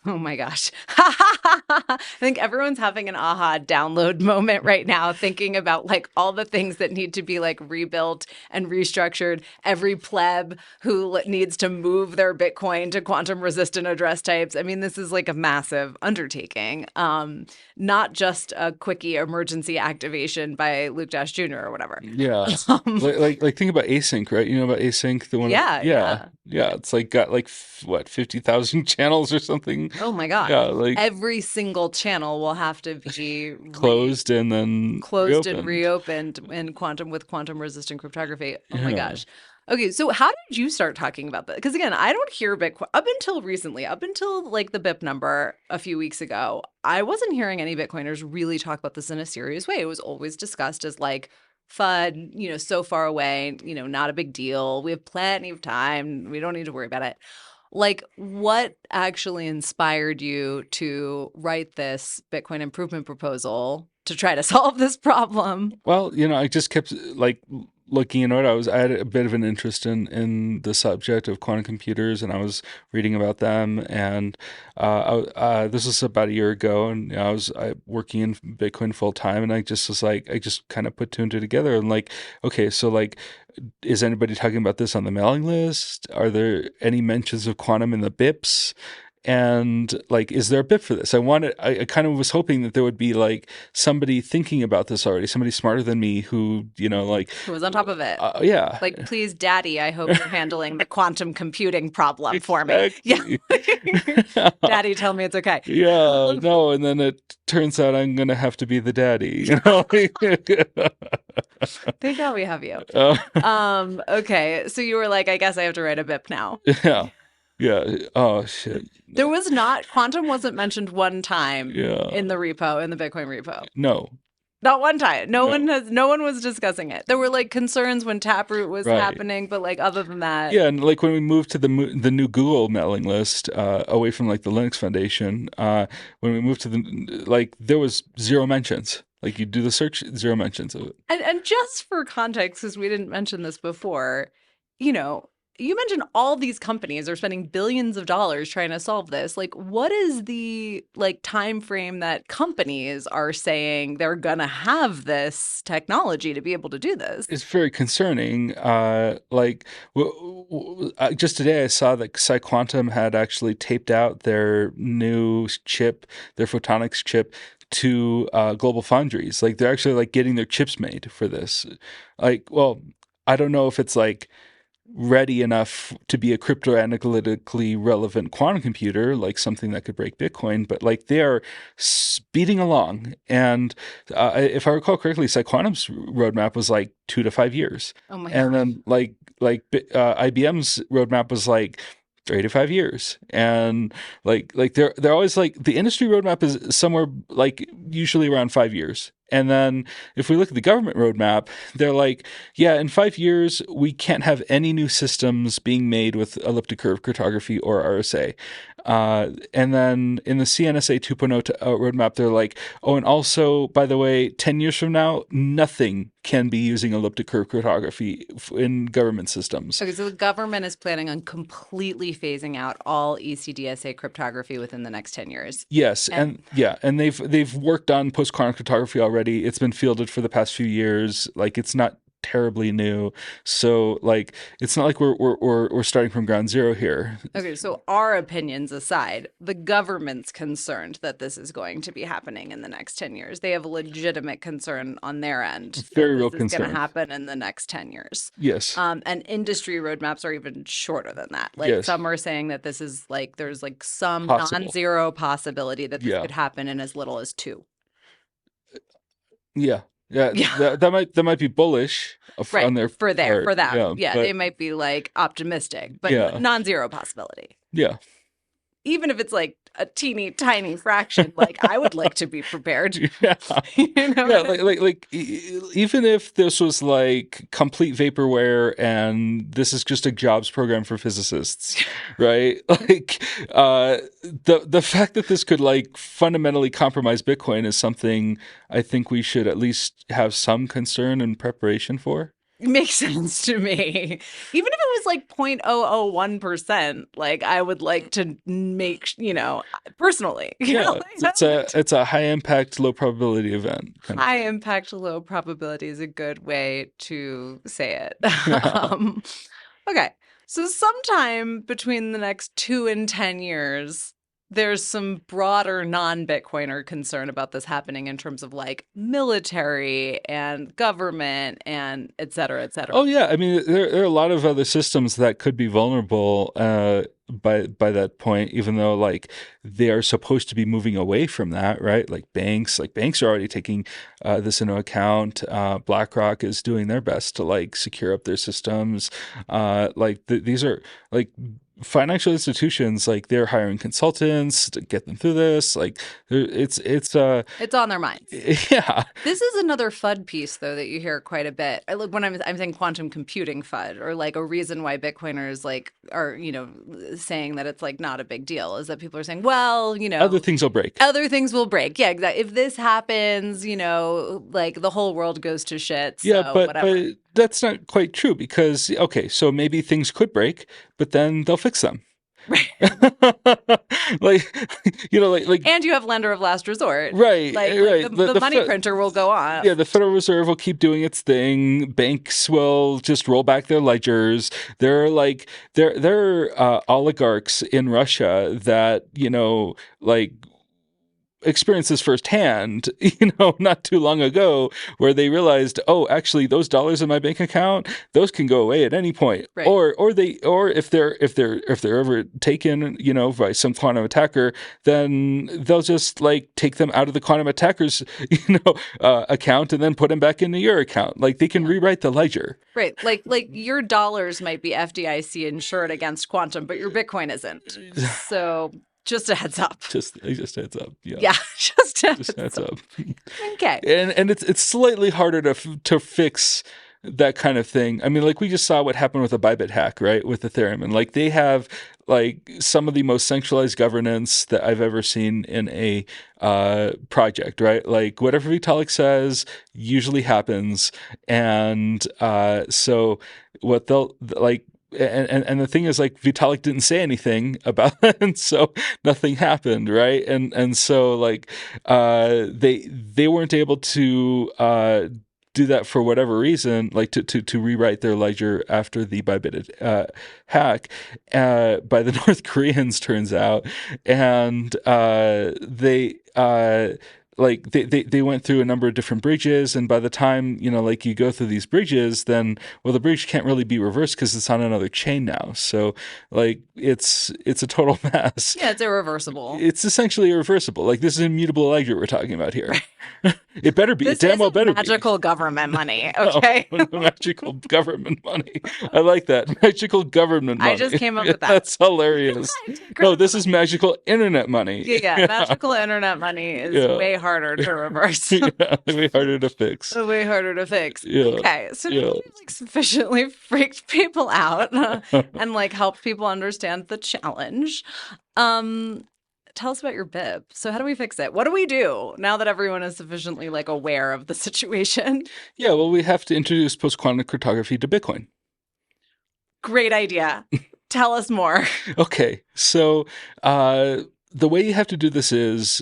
Oh my gosh. I think everyone's having an aha download moment right now, thinking about like all the things that need to be like rebuilt and restructured. Every pleb who needs to move their Bitcoin to quantum resistant address types. I mean, this is like a massive undertaking, not just a quickie emergency activation by Luke Dash Jr. or whatever. Yeah. Um, Like think about async, right? You know about async, the one. yeah, Yeah. yeah. Yeah, it's like got like what, 50,000 channels or something. Oh my God. Yeah, like Every single channel will have to be closed and then closed and reopened. reopened in quantum resistant cryptography. Oh my Yeah. gosh. Okay, so how did you start talking about that? Because again, I don't hear Bitcoin up until recently, up until like the BIP number a few weeks ago. I wasn't hearing any Bitcoiners really talk about this in a serious way. It was always discussed as like FUD, so far away, not a big deal. We have plenty of time. We don't need to worry about it. Like, what actually inspired you to write this Bitcoin improvement proposal to try to solve this problem? Well, I just kept like looking into it. I had a bit of an interest in the subject of quantum computers, and I was reading about them. And this was about a year ago, and I was working in Bitcoin full time, and I just was like, I just kind of put two and two together, and like, okay, so like, is anybody talking about this on the mailing list? Are there any mentions of quantum in the BIPs? And like, is there a bit for this? I kind of was hoping that there would be like somebody thinking about this already, somebody smarter than me who, like, Who was on top of it? Yeah. Like, please, Daddy, I hope you're handling the quantum computing problem for me. Exactly. Yeah. Daddy, tell me it's okay. Yeah, no, and then it turns out I'm gonna have to be the daddy. Thank God we have you. Uh, Okay, so you were like, I guess I have to write a BIP now. yeah, yeah. Oh shit. There was not quantum wasn't mentioned one time Yeah. in the repo, in the Bitcoin repo. No. Not one time. No one was discussing it. There were like concerns when Taproot was happening, but like other than that. Yeah, and like when we moved to the new Google mailing list, away from like the Linux Foundation, when we moved to there was zero mentions. Like you do the search, zero mentions of it. And just for context, because we didn't mention this before, you mentioned all these companies are spending billions of dollars trying to solve this. Like, what is the like time frame that companies are saying they're gonna have this technology to be able to do this? It's very concerning. Just today I saw that PsiQuantum had actually taped out their new chip, their photonics chip, to global foundries. Like they're actually like getting their chips made for this. Like, well, I don't know if it's like ready enough to be a cryptoanalytically relevant quantum computer, like something that could break Bitcoin, but like they are speeding along. And if I recall correctly, PsiQuantum's roadmap was like 2 to 5 years. Oh my And God. then IBM's roadmap was like 3 to 5 years. And like they're always like, the industry roadmap is somewhere like usually around 5 years. And then if we look at the government roadmap, they're like, yeah, in 5 years, we can't have any new systems being made with elliptic curve cryptography or RSA. And then in the CNSA 2.0 roadmap, they're like, oh, and also, by the way, 10 years from now, nothing can be using elliptic curve cryptography in government systems. Okay, so the government is planning on completely phasing out all ECDSA cryptography within the next 10 years. Yes, and they've worked on post-quantum cryptography already. It's been fielded for the past few years. Like, it's not terribly new, so like it's not like we're starting from ground zero here. Okay, so our opinions aside, the government's concerned that this is going to be happening in the next 10 years. They have a legitimate concern on their end Very that real this is going concern. to happen in the next 10 years. Yes. And industry roadmaps are even shorter than that. Like Yes. some are saying that this is like there's like some Possible. non-zero possibility that this Yeah. could happen in as little as 2. Yeah. Yeah. That might be bullish Right. on their for part. them. Yeah, They might be like optimistic, but Yeah. non-zero possibility. Yeah. Even if it's like a teeny tiny fraction, like I would like to be prepared. Yeah. You know? Yeah, even if this was like complete vaporware and this is just a jobs program for physicists, right? Like the fact that this could like fundamentally compromise Bitcoin is something I think we should at least have some concern and preparation for. Makes sense to me. Even if it was like 0.001%, like I would like to make, personally. Yeah, it's a high impact, low probability event. High impact, low probability is a good way to say it. Okay, so sometime between the next 2 and 10 years, there's some broader non-Bitcoiner concern about this happening in terms of like military and government and et cetera, et cetera. Oh yeah, I mean there are a lot of other systems that could be vulnerable by that point, even though like they are supposed to be moving away from that, right? Like banks are already taking this into account. BlackRock is doing their best to like secure up their systems. These are like financial institutions, like they're hiring consultants to get them through this. Like it's on their minds. Yeah. This is another FUD piece though that you hear quite a bit. Like when I'm saying quantum computing FUD, or like a reason why Bitcoiners like are saying that it's like not a big deal, is that people are saying, well, other things will break. Other things will break. Yeah, exactly. If this happens, like the whole world goes to shit. So yeah, but whatever. That's not quite true, because okay, so maybe things could break, but then they'll fix them. Right. like and you have lender of last resort. Right. Like the money printer will go on. Yeah, the Federal Reserve will keep doing its thing. Banks will just roll back their ledgers. There are oligarchs in Russia that, like experienced this firsthand, not too long ago, where they realized, oh, actually, those dollars in my bank account, those can go away at any point, right. or if they're ever taken, by some quantum attacker, then they'll just like take them out of the quantum attacker's, account and then put them back into your account. Like they can rewrite the ledger. Right. Like your dollars might be FDIC insured against quantum, but your Bitcoin isn't. So. Just a heads up. Just heads up. Yeah. Yeah. Just heads up. Okay. And it's slightly harder to fix that kind of thing. I mean, like we just saw what happened with the Bybit hack, right? With Ethereum, and like they have like some of the most centralized governance that I've ever seen in a project, right? Like whatever Vitalik says usually happens, and so what they'll like. And the thing is, like Vitalik didn't say anything about it, and so nothing happened, right? And so like they weren't able to do that for whatever reason, like to rewrite their ledger after the Bybit hack by the North Koreans, turns out, and they went through a number of different bridges, and by the time like you go through these bridges, then the bridge can't really be reversed because it's on another chain now. So like it's a total mess. Yeah, it's irreversible. It's essentially irreversible. Like this is an immutable ledger we're talking about here. It better be. It This damn well isn't better be. magical government money, No, okay? magical government money. I like that. Magical government I just money. came up with that. That's hilarious. I take No, credit for this that. is magical internet money. Yeah, Yeah. magical internet money is Yeah. way harder to reverse. Yeah. Way harder to fix. Way harder to fix. Yeah. Okay, so now Yeah. that we've like sufficiently freaked people out and like helped people understand the challenge, um, tell us about your BIP. So how do we fix it? What do we do now that everyone is sufficiently like aware of the situation? Yeah, well, we have to introduce post-quantum cryptography to Bitcoin. Great idea. Tell us more. Okay, so the way you have to do this is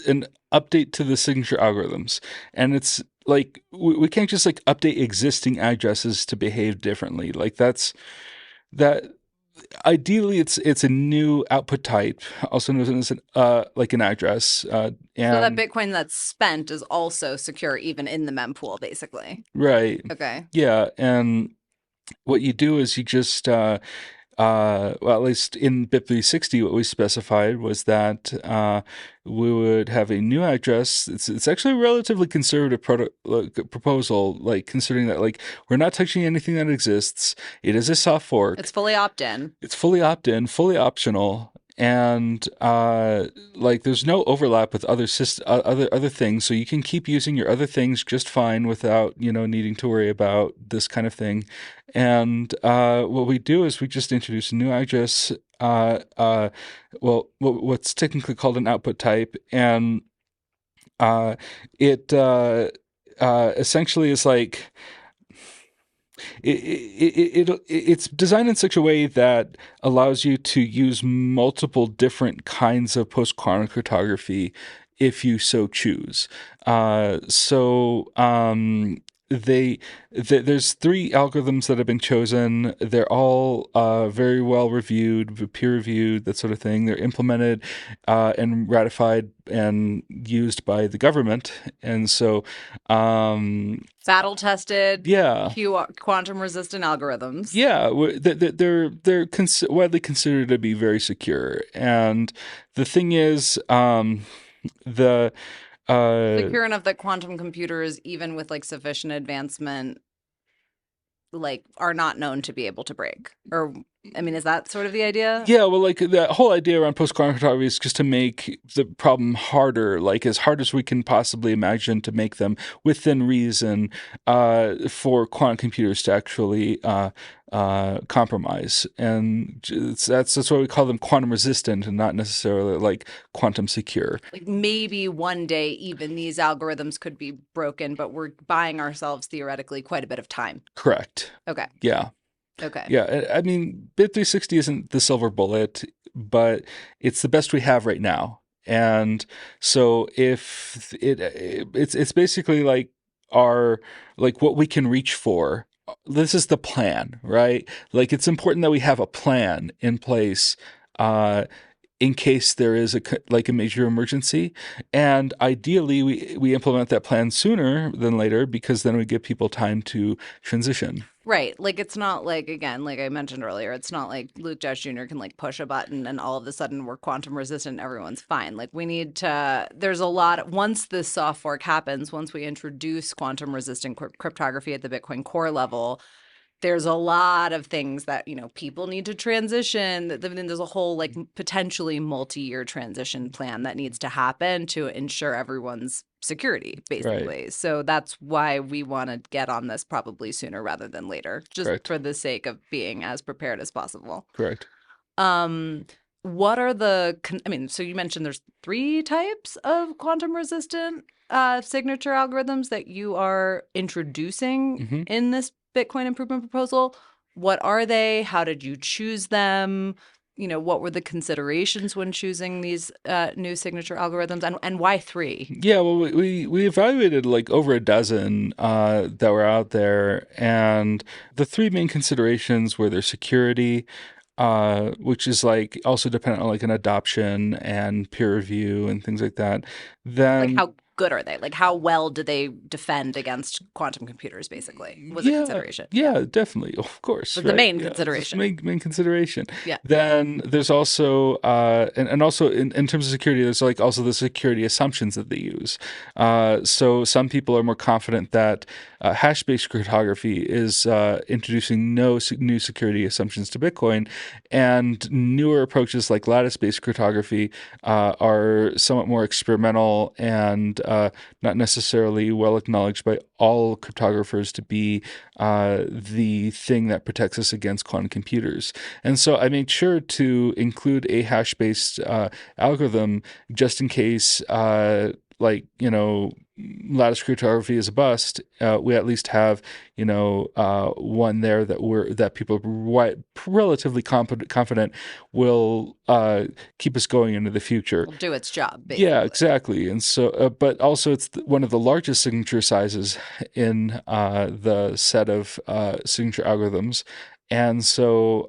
an update to the signature algorithms, and it's like we can't just like update existing addresses to behave differently. Like that. Ideally, it's a new output type, also known as an like an address, So that and Bitcoin that's spent is also secure even in the mempool, basically. right, Okay. yeah, and what you do is you just well, at least in BIP360, what we specified was that we would have a new address. It's actually a relatively conservative proposal, like considering that like we're not touching anything that exists. It is a soft fork. It's fully opt-in. It's fully opt-in, fully optional, and like there's no overlap with other things, so you can keep using your other things just fine without needing to worry about this kind of thing. And what we do is we just introduce a new address, well, what's technically called an output type, and it essentially is like it's designed in such a way that allows you to use multiple different kinds of post-quantum cryptography if you so choose. There's three algorithms that have been chosen. They're all very well reviewed, peer reviewed, that sort of thing. They're implemented and ratified and used by the government, and so Battle tested, yeah. quantum resistant algorithms. Yeah, they're widely considered to be very secure, and the thing is, the Secure enough that quantum computers, even with like sufficient advancement, like are not known to be able to break. Or, I mean, is that sort of the idea? yeah, well, like the whole idea around post-quantum cryptography is just to make the problem harder, like as hard as we can possibly imagine to make them within reason, for quantum computers to actually compromise. And that's why we call them quantum resistant and not necessarily like quantum secure. Like maybe one day even these algorithms could be broken, but we're buying ourselves theoretically quite a bit of time. Correct. Okay. Yeah. Okay. Yeah, I mean, BIP360 isn't the silver bullet, but it's the best we have right now. And so if it's basically like what we can reach for. This is the plan, right? Like it's important that we have a plan in place in case there is a major emergency, and ideally we implement that plan sooner than later because then we give people time to transition. Right. Like it's not like, again, like I mentioned earlier, it's not like Luke Dash Jr. can like push a button and all of a sudden we're quantum resistant, everyone's fine. Like we need to, there's a lot, once this soft fork happens, once we introduce quantum resistant cryptography at the Bitcoin core level, there's a lot of things that, people need to transition. Then there's a whole like potentially multi-year transition plan that needs to happen to ensure everyone's security, basically. Right. So that's why we want to get on this probably sooner rather than later, just Correct. for the sake of being as prepared as possible. Correct. What are so you mentioned there's 3 types of quantum resistant signature algorithms that you are introducing in this Bitcoin improvement proposal. What are they? How did you choose them? What were the considerations when choosing these new signature algorithms, and why 3? Yeah, well, we evaluated like over a dozen that were out there, and the 3 main considerations were their security, which is like also dependent on like an adoption and peer review and things like that. Then Like how good are they? Like, how well do they defend against quantum computers, basically, was a Yeah, consideration. yeah, definitely, of course, But the right? main Yeah, just consideration. main consideration. Yeah. Then there's also and also in terms of security, there's like also the security assumptions that they use. So some people are more confident that hash-based cryptography is introducing no new security assumptions to Bitcoin, and newer approaches like lattice-based cryptography are somewhat more experimental and not necessarily well acknowledged by all cryptographers to be the thing that protects us against quantum computers. And so I made sure to include a hash-based algorithm just in case, lattice cryptography is a bust. We at least have, one there that people are relatively confident will keep us going into the future. Will do its job, Yeah, basically. exactly. And so, but also it's one of the largest signature sizes in the set of signature algorithms. And so,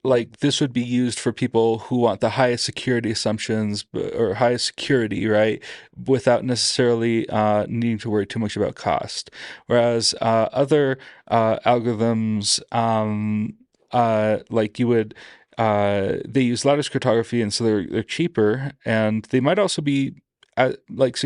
like this would be used for people who want the highest security assumptions or highest security, right? Without necessarily needing to worry too much about cost. Whereas other algorithms, like you would they use lattice cryptography, and so they're cheaper, and they might also be like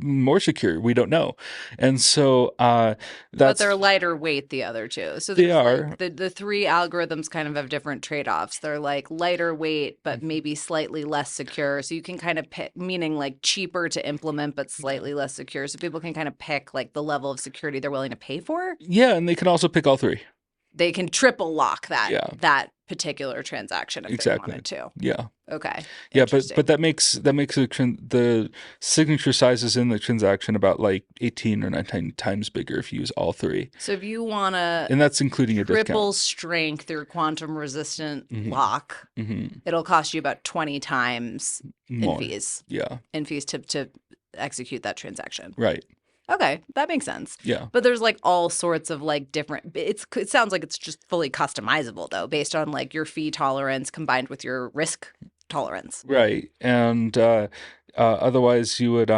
more secure. We don't know, and so But that's they're lighter weight, the other two. So they there's are. like the three algorithms kind of have different trade-offs. They're like lighter weight, but maybe slightly less secure. So you can kind of pick, meaning like cheaper to implement, but slightly less secure. So people can kind of pick like the level of security they're willing to pay for. Yeah, and they can also pick all three. They can triple lock Yeah, that particular transaction if they exactly. wanted to. Yeah. Okay. Yeah, but Interesting. that makes the signature sizes in the transaction about like 18 or 19 times bigger if you use all three, So if you want to and that's including a discount. triple strength your quantum resistant Hmm. lock, Hmm. it'll cost you about 20 times in More. fees. Yeah. In fees to execute that transaction. Right. Okay, that makes sense. Yeah. But there's like all sorts of like different it sounds like it's just fully customizable though, based on like your fee tolerance combined with your risk tolerance. Right. And otherwise you would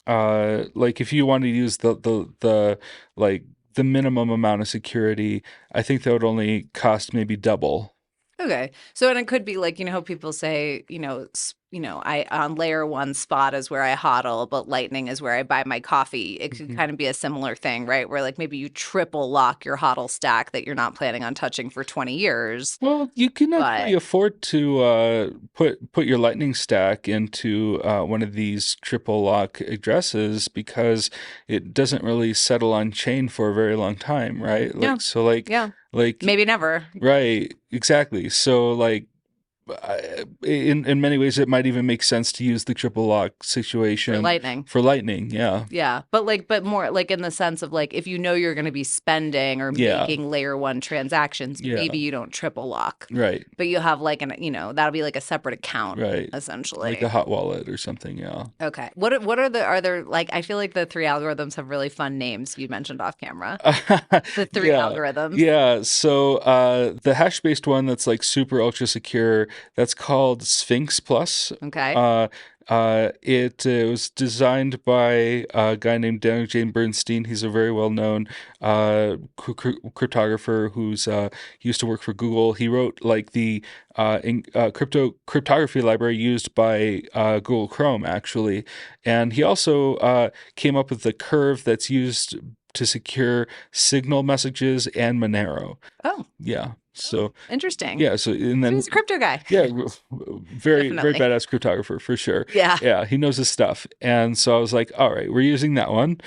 like if you wanted to use the like the minimum amount of security, I think that would only cost maybe double. Okay. So, and it could be like, how people say, I on layer one spot is where I hodl, but lightning is where I buy my coffee. It could Mhm. kind of be a similar thing, right? Where like maybe you triple lock your hodl stack that you're not planning on touching for 20 years. Well, you can actually But afford to put your Lightning stack into one of these triple lock addresses because it doesn't really settle on chain for a very long time, right? yeah, yeah, Like maybe never right, exactly. So like in many ways, it might even make sense to use the triple lock for situation lightning. for Lightning. Yeah, Yeah, but more like in the sense of like if you know you're going to be spending or yeah, making layer one transactions, yeah. maybe you don't triple lock, Right, but you have like that'll be like a separate account right. Like a essentially. hot wallet or something. Yeah. Okay. What are there like I feel like the three algorithms have really fun names you mentioned off camera. The three Yeah. algorithms. Yeah. So the hash based one that's like super ultra secure, that's called Sphinx Plus. Okay. Uh, it was designed by a guy named Daniel Jane Bernstein. He's a very well known cryptographer who's used to work for Google. He wrote like the cryptography library used by Google Chrome, actually. And he also came up with the curve that's used to secure Signal messages and Monero. Oh, Yeah. So interesting. yeah. So and So then he's a crypto guy. yeah, very Definitely. badass cryptographer for sure. Yeah. Yeah, he knows his stuff. And so I was like, all right, we're using that one.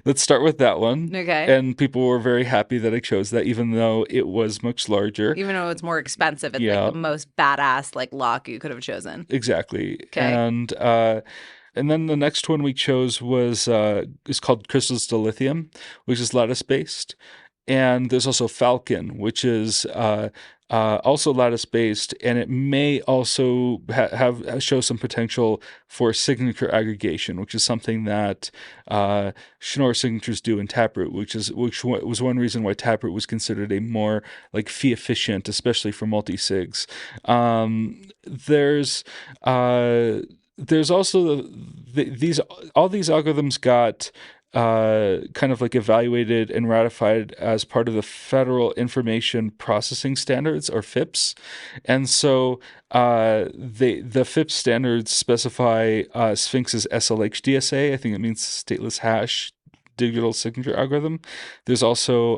Let's start with that one. Okay. And people were very happy that I chose that, even though it was much larger. Even though it's more expensive, it's like Yeah, the most badass like lock you could have chosen. exactly. Okay. And then the next one we chose was is called Crystals to Lithium, which is lattice based. And there's also Falcon, which is also lattice based, and it may also have show some potential for signature aggregation, which is something that Schnorr signatures do in Taproot, which was one reason why Taproot was considered a more like fee efficient, especially for multisigs. There's there's also these all these algorithms got kind of like evaluated and ratified as part of the Federal Information Processing Standards, or FIPS. And so the FIPS standards specify Sphinx's SLHDSA. I think it means stateless hash digital signature algorithm. There's also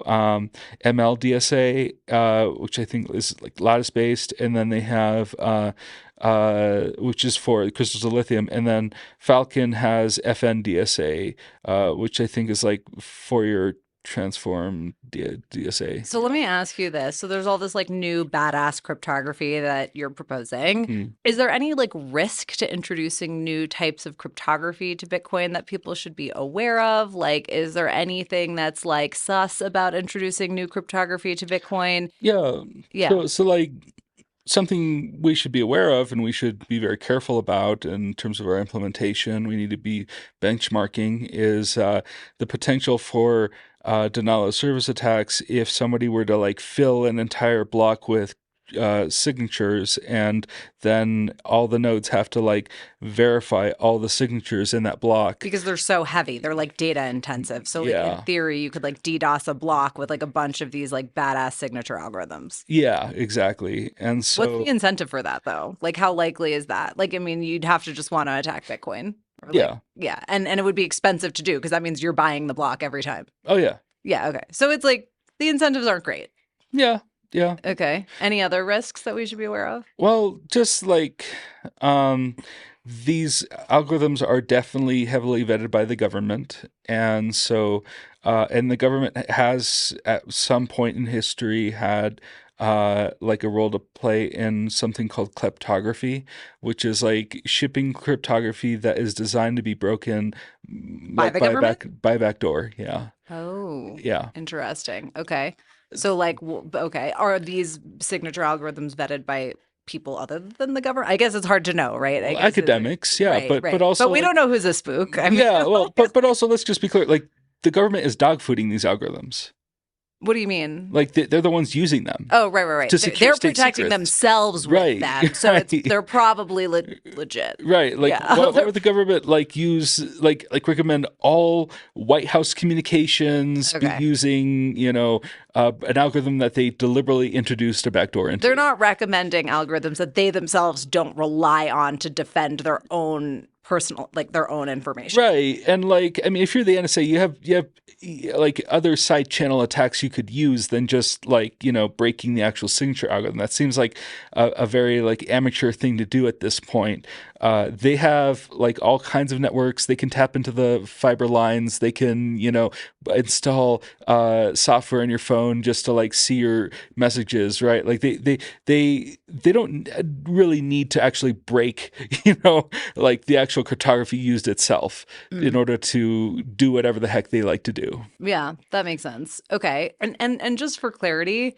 MLDSA, which I think is like lattice based, and then they have which is for crystals of lithium, and then Falcon has FNDSA, which I think is like Fourier transform DSA. So let me ask you this. So there's all this like new badass cryptography that you're proposing. Mm. Is there any like risk to introducing new types of cryptography to Bitcoin that people should be aware of? Like, is there anything that's like sus about introducing new cryptography to Bitcoin? Yeah. Yeah. So like something we should be aware of and we should be very careful about in terms of our implementation, we need to be benchmarking, is the potential for denial of service attacks if somebody were to like fill an entire block with signatures, and then all the nodes have to like verify all the signatures in that block. Because they're so heavy. They're like data intensive. So like Yeah. in theory, you could like DDoS a block with like a bunch of these like badass signature algorithms. Yeah, exactly. And What's so, the incentive for that though? Like how likely is that? Like, I mean, you'd have to just want to attack Bitcoin. Or like, yeah. yeah. And it would be expensive to do because that means you're buying the block every time. Oh, yeah. Yeah. Okay. So it's like the incentives aren't great. Yeah. Yeah. Okay. Any other risks that we should be aware of? Well, just like these algorithms are definitely heavily vetted by the government. And so, and the government has at some point in history had like a role to play in something called kleptography, which is like shipping cryptography that is designed to be broken By the by government? by backdoor. Yeah. Oh, Yeah. interesting. Okay. So like, okay, are these signature algorithms vetted by people other than the government? I guess it's hard to know, right? I Well, guess academics, yeah, right, right. but also But we like, don't know who's a spook. I mean, yeah, well, but also let's just be clear, like the government is dogfooding these algorithms. what do you mean? Like they're the ones using them. Oh, right. To They're secure state protecting secrets. themselves with Right, them, so right. they're probably legit. Right, like Yeah. what would the government like use like recommend all White House communications be Okay. using, an algorithm that they deliberately introduced a backdoor into? They're not recommending algorithms that they themselves don't rely on to defend their own personal, like their own information. Right. And like, I mean, if you're the NSA, you have like other side channel attacks you could use than just like, breaking the actual signature algorithm. That seems like a very like amateur thing to do at this point. They have like all kinds of networks. They can tap into the fiber lines. They can, install software on your phone just to like see your messages, right? Like they don't really need to actually break, like the actual cryptography used itself in order to do whatever the heck they like to do. Yeah, that makes sense. Okay. And just for clarity,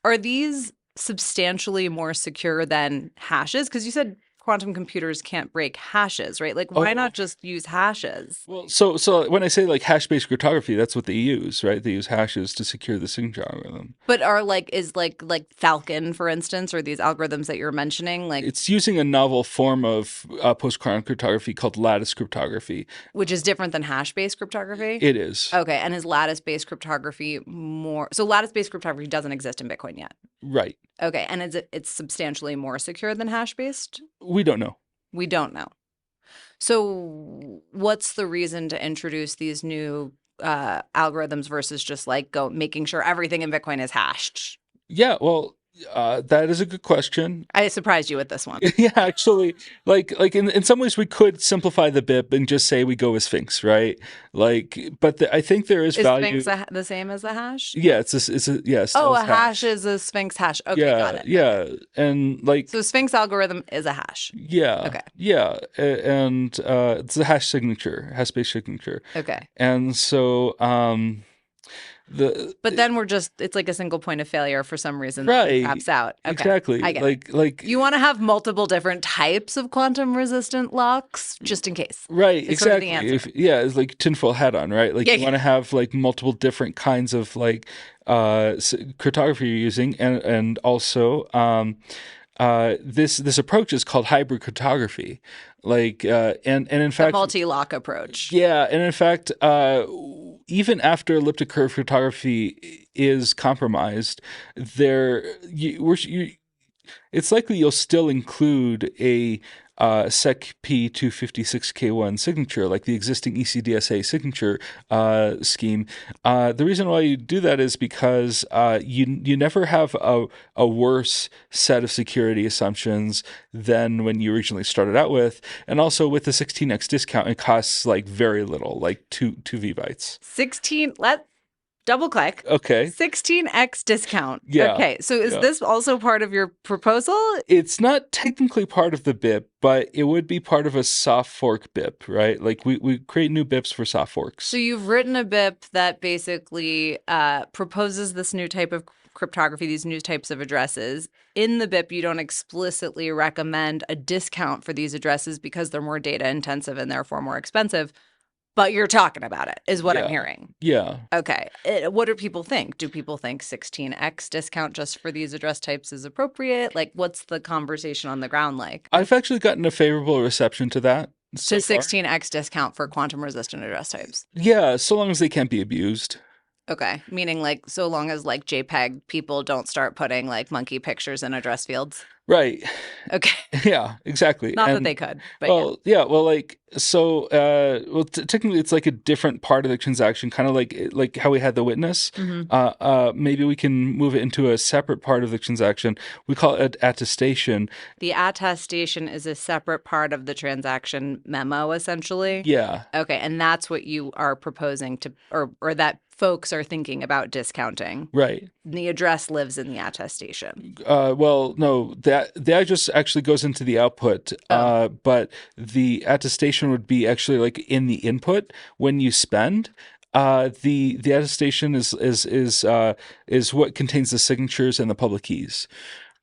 are these substantially more secure than hashes? Because you said quantum computers can't break hashes, right? Like why not just use hashes? Well, so when I say like hash-based cryptography, that's what they use, right? They use hashes to secure the signature algorithm. But are is like Falcon, for instance, or these algorithms that you're mentioning, like It's using a novel form of post-quantum cryptography called lattice cryptography. which is different than hash-based cryptography? It is. Okay, and is lattice-based cryptography more so lattice-based cryptography doesn't exist in Bitcoin yet. Right. Okay, and it's substantially more secure than hash-based? We don't know. We don't know. So what's the reason to introduce these new algorithms versus just like making sure everything in Bitcoin is hashed? Yeah, well, that is a good question. I surprised you with this one. Yeah, actually, like in some ways we could simplify the BIP and just say we go with Sphinx, right? Like, but I think there is value. Is Sphinx the same as a hash? Yeah, it's a yes. Oh, a hash is a Sphinx hash. Okay, Yeah, got it. yeah, and like So Sphinx algorithm is a hash. yeah, Okay. yeah, and it's a hash signature, hash-based signature, Okay. and so But then it's like a single point of failure for some reason that right, taps out. Okay. exactly, I get it. like You want to have multiple different types of quantum resistant locks just in case. right, It's sort of the exactly. answer. It's like tinfoil hat on, right? Like Yeah, you want to have like multiple different kinds of like cryptography you're using, and also this approach is called hybrid cryptography, And in The fact, multi-lock approach. yeah, and in fact, even after elliptic curve cryptography is compromised, there you, we're, you, it's likely you'll still include a SEC P256K1 signature, like the existing ECDSA signature scheme. The reason why you do that is because you never have a worse set of security assumptions than when you originally started out with, and also with the 16x discount, it costs like very little, like two V-bytes. 16, let double click. Okay. 16x discount. Yeah. Okay, so is Yeah. this also part of your proposal? It's not technically part of the BIP, but it would be part of a soft fork BIP, right? Like we create new BIPs for soft forks. So you've written a BIP that basically proposes this new type of cryptography, these new types of addresses. In the BIP, you don't explicitly recommend a discount for these addresses because they're more data intensive and therefore more expensive. But you're talking about it, is what I'm hearing. Yeah. Okay. What do people think? Do people think 16x discount just for these address types is appropriate? Like, what's the conversation on the ground like? I've actually gotten a favorable reception to that. To 16x discount for quantum resistant address types. Yeah, so long as they can't be abused. Okay. Meaning like so long as like JPEG people don't start putting like monkey pictures in address fields. Right. Okay. Yeah, exactly. Not that they could, but well, like so. Technically, it's like a different part of the transaction, kind of like how we had the witness. Maybe we can move it into a separate part of the transaction. We call it attestation. The attestation is a separate part of the transaction memo, essentially. Yeah. Okay, and that's what you are proposing to, or that folks are thinking about discounting. Right. The address lives in the attestation. Well, no, the address actually goes into the output, but the attestation would be actually like in the input when you spend. The attestation is what contains the signatures and the public keys.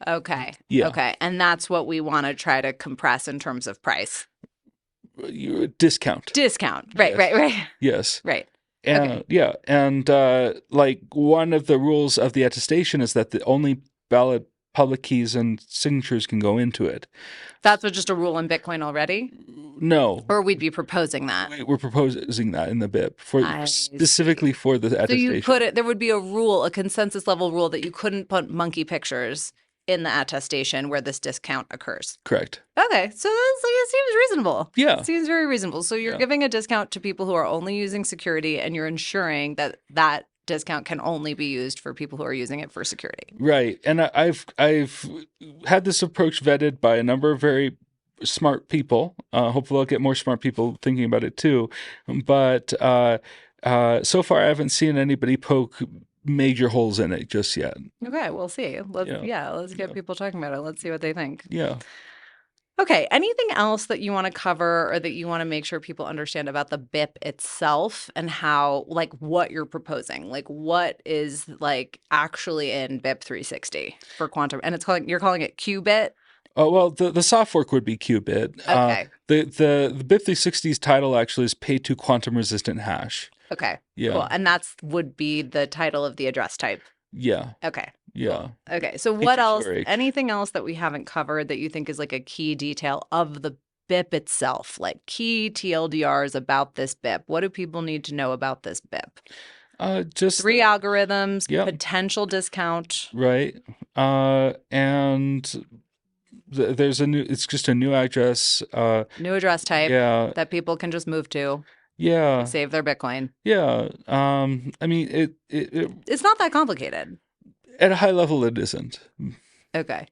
Okay. Yeah. Okay, and that's what we want to try to compress in terms of price. Discount. Right. Yes. Right. Yes. Right. And okay. Yeah, and like one of the rules of the attestation is that the only valid public keys and signatures can go into it. That's just a rule in Bitcoin already? No. Or we'd be proposing that. We're proposing that in the BIP specifically for the attestation. So you put it, there would be a rule, a consensus level rule that you couldn't put monkey pictures in the attestation where this discount occurs. Correct. Okay, so it seems reasonable. Yeah. It seems very reasonable. So you're giving a discount to people who are only using security, and you're ensuring that that discount can only be used for people who are using it for security. Right. And I've had this approach vetted by a number of very smart people. Hopefully I'll get more smart people thinking about it too. But so far I haven't seen anybody poke major holes in it just yet. Okay, we'll see. Let's get people talking about it. Let's see what they think. Yeah. Okay, anything else that you want to cover or that you want to make sure people understand about the BIP itself and how, like, what you're proposing? Like, what is, like, actually in BIP360 for quantum? And you're calling it qubit? Oh, well, the soft fork would be qubit. Okay. The BIP360's title actually is Pay to Quantum Resistant Hash. Okay. Yeah. Cool. And would be the title of the address type. Yeah. Okay. Yeah. Cool. Okay. So what else? Anything else that we haven't covered that you think is like a key detail of the BIP itself? Like key TLDRs about this BIP? What do people need to know about this BIP? Just 3 algorithms, potential discount. Right. And there's it's just a new address. New address type that people can just move to. Yeah. Save their Bitcoin. Yeah. I mean, it's not that complicated. At a high level, it isn't. Okay.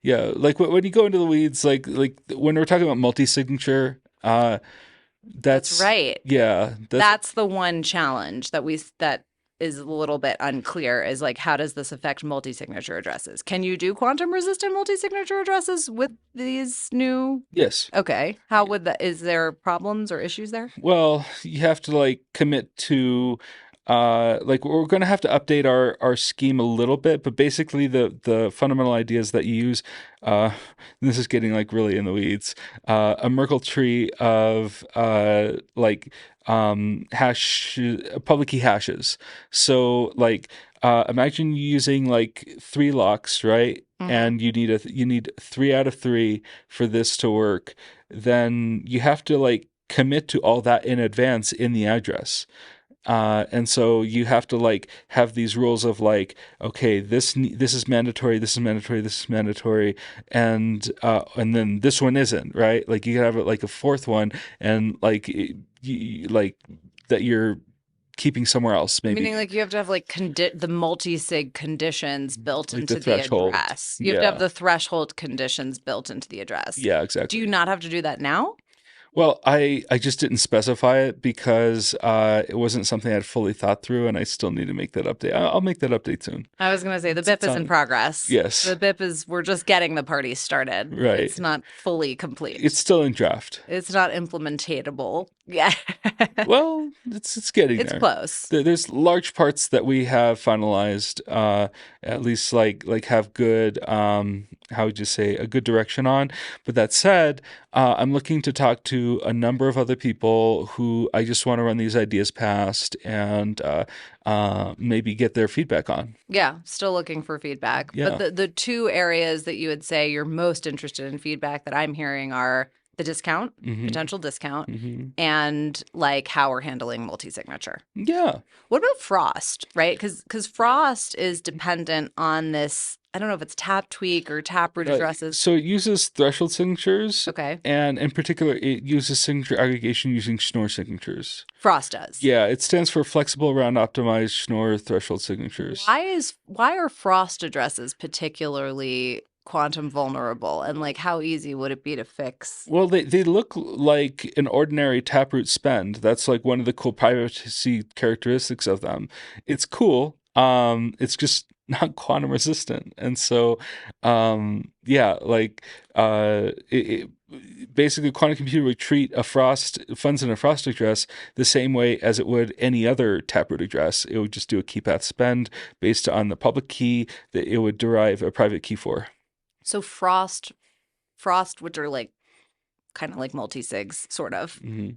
Yeah. Like when you go into the weeds, like when we're talking about multi-signature, that's right. Yeah. That's the one challenge that is a little bit unclear is like, how does this affect multi-signature addresses? Can you do quantum resistant multi-signature addresses with these new? Yes. Okay. How would that, is there problems or issues there? Well, you have to like commit to, like we're going to have to update our scheme a little bit, but basically the fundamental idea is that you use, this is getting like really in the weeds, a Merkle tree of like public key hashes. So like imagine using like 3 locks, right? Mm-hmm. And you need 3 out of 3 for this to work. then you have to like commit to all that in advance in the address. And so you have to like have these rules of like, okay, this is mandatory, this is mandatory, this is mandatory, and then this one isn't, right? Like you can have like a fourth one, and like like that you're keeping somewhere else, Meaning, maybe like, you have to have like the multi-sig conditions built like the into the threshold. address. You have to have Yeah, the threshold conditions built into the address. yeah, Do exactly. you not have to do that now? Well, I just didn't specify it because it wasn't something I'd fully thought through, and I still need to make that update. I'll make that update soon. I was going to say the BIP It's is in on. progress. The Yes, BIP is, we're just getting the party started. right. It's not fully It's complete. still in draft. It's not implementatable. Yeah. Well, it's getting It's there. close. There's large parts that we have finalized, at least like have good, how would you say, a good direction on. But that said, I'm looking to talk to a number of other people who I just want to run these ideas past and maybe get their feedback on. Yeah, still looking for feedback. But Yeah. the two areas that you would say you're most interested in feedback that I'm hearing are the discount, Mm-hmm. potential discount, Mm-hmm. and like how we're handling multi-signature. Yeah. What about Frost, right? Because Frost is dependent on this. I don't know if it's tap tweak or taproot addresses. So it uses threshold signatures, Okay. and in particular, it uses signature aggregation using Schnorr signatures. Frost does. Yeah, it stands for Flexible Round Optimized Schnorr Threshold Signatures. Why are Frost addresses particularly quantum vulnerable, and like how easy would it be to fix? Well, they look like an ordinary Taproot spend. That's like one of the cool privacy characteristics of them. It's cool. It's just not quantum resistant, and so, yeah, like, basically, quantum computer would treat a Frost funds in a Frost address the same way as it would any other Taproot address. It would just do a key path spend based on the public key that it would derive a private key for. So Frost, which are like kind of like multi-sigs, sort of. Hmm.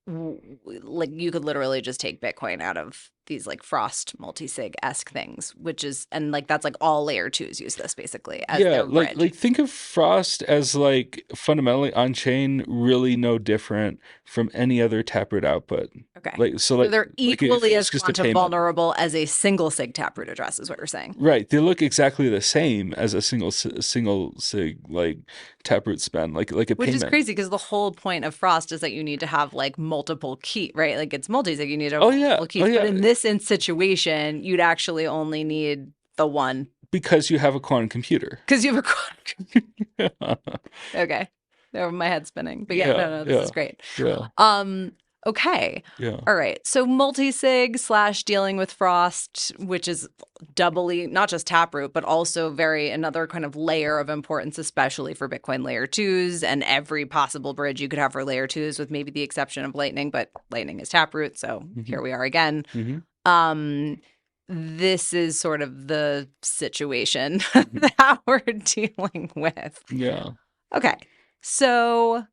Like you could literally just take Bitcoin out of these like Frost multi-sig-esque things, which is, and like that's like all layer twos use this basically as Yeah, their bridge. like think of Frost as like fundamentally on chain, really no different from any other Taproot output. Okay. Like so, So they're like if equally it's as just a quantum payment. vulnerable as a single sig taproot address, is what you're saying. Right, they look exactly the same as a single sig like Taproot spend, like a Which is payment. crazy because the whole point of Frost is that you need to have like multiple key, right? Like it's multi-sig, you need to have Oh yeah, multiple oh keys. But yeah, in this situation, you'd actually only need the one because you have a quantum computer. because you have a quantum. Yeah, Okay. There, my head's spinning. But yeah, yeah, no, this yeah, is great. yeah, Okay. yeah. All right. So multi-sig / dealing with Frost, which is doubly not just Taproot, but also another kind of layer of importance, especially for Bitcoin layer twos and every possible bridge you could have for layer twos, with maybe the exception of Lightning, but Lightning is Taproot, so Hmm. here we are again. Hmm. Um, this is sort of the situation Hmm. that we're dealing with. Yeah. Okay. So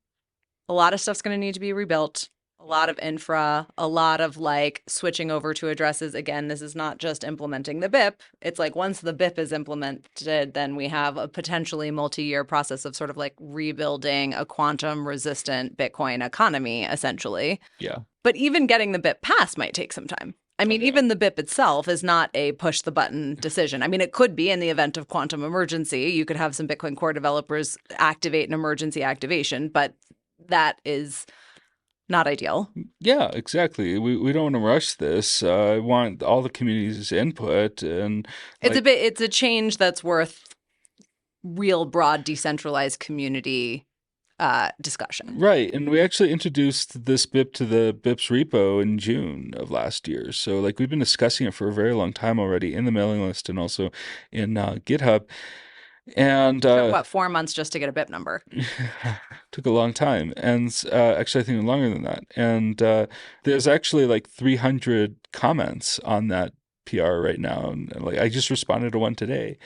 a lot of stuff's going to need to be rebuilt, a lot of infra, a lot of like switching over to addresses. Again, this is not just implementing the BIP. It's like once the BIP is implemented, then we have a potentially multi-year process of sort of like rebuilding a quantum resistant Bitcoin economy, essentially. Yeah. But even getting the BIP passed might take some time. I mean, even the BIP itself is not a push the button decision. I mean, it could be in the event of quantum emergency. You could have some Bitcoin core developers activate an emergency activation, but that is not ideal. Yeah, exactly. We don't want to rush this. I want all the community's input and like It's a change that's worth real broad decentralized community discussion. right. And we actually introduced this BIP to the BIP's repo in June of last year. So like we've been discussing it for a very long time already in the mailing list and also in GitHub. And Took what, 4 months just to get a BIP number? took a long time, and actually I think longer than that. And there's actually like 300 comments on that PR right now, and like I just responded to one today.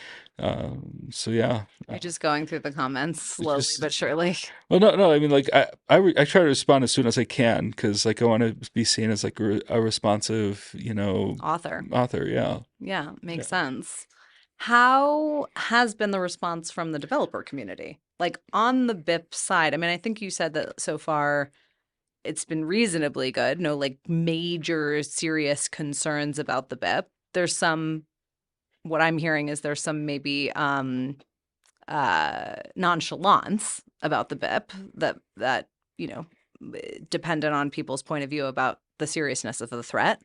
So yeah, You're just going through the comments slowly just but surely. well, no, I mean like I try to respond as soon as I can because like I want to be seen as like a responsive, Author. author. Yeah. Yeah, Yeah. makes sense. How has been the response from the developer community? like on the BIP side, I mean, I think you said that so far it's been reasonably good. No like major serious concerns about the BIP. There's some, what I'm hearing is there's some maybe nonchalance about the BIP that, you know, dependent on people's point of view about the seriousness of the threat.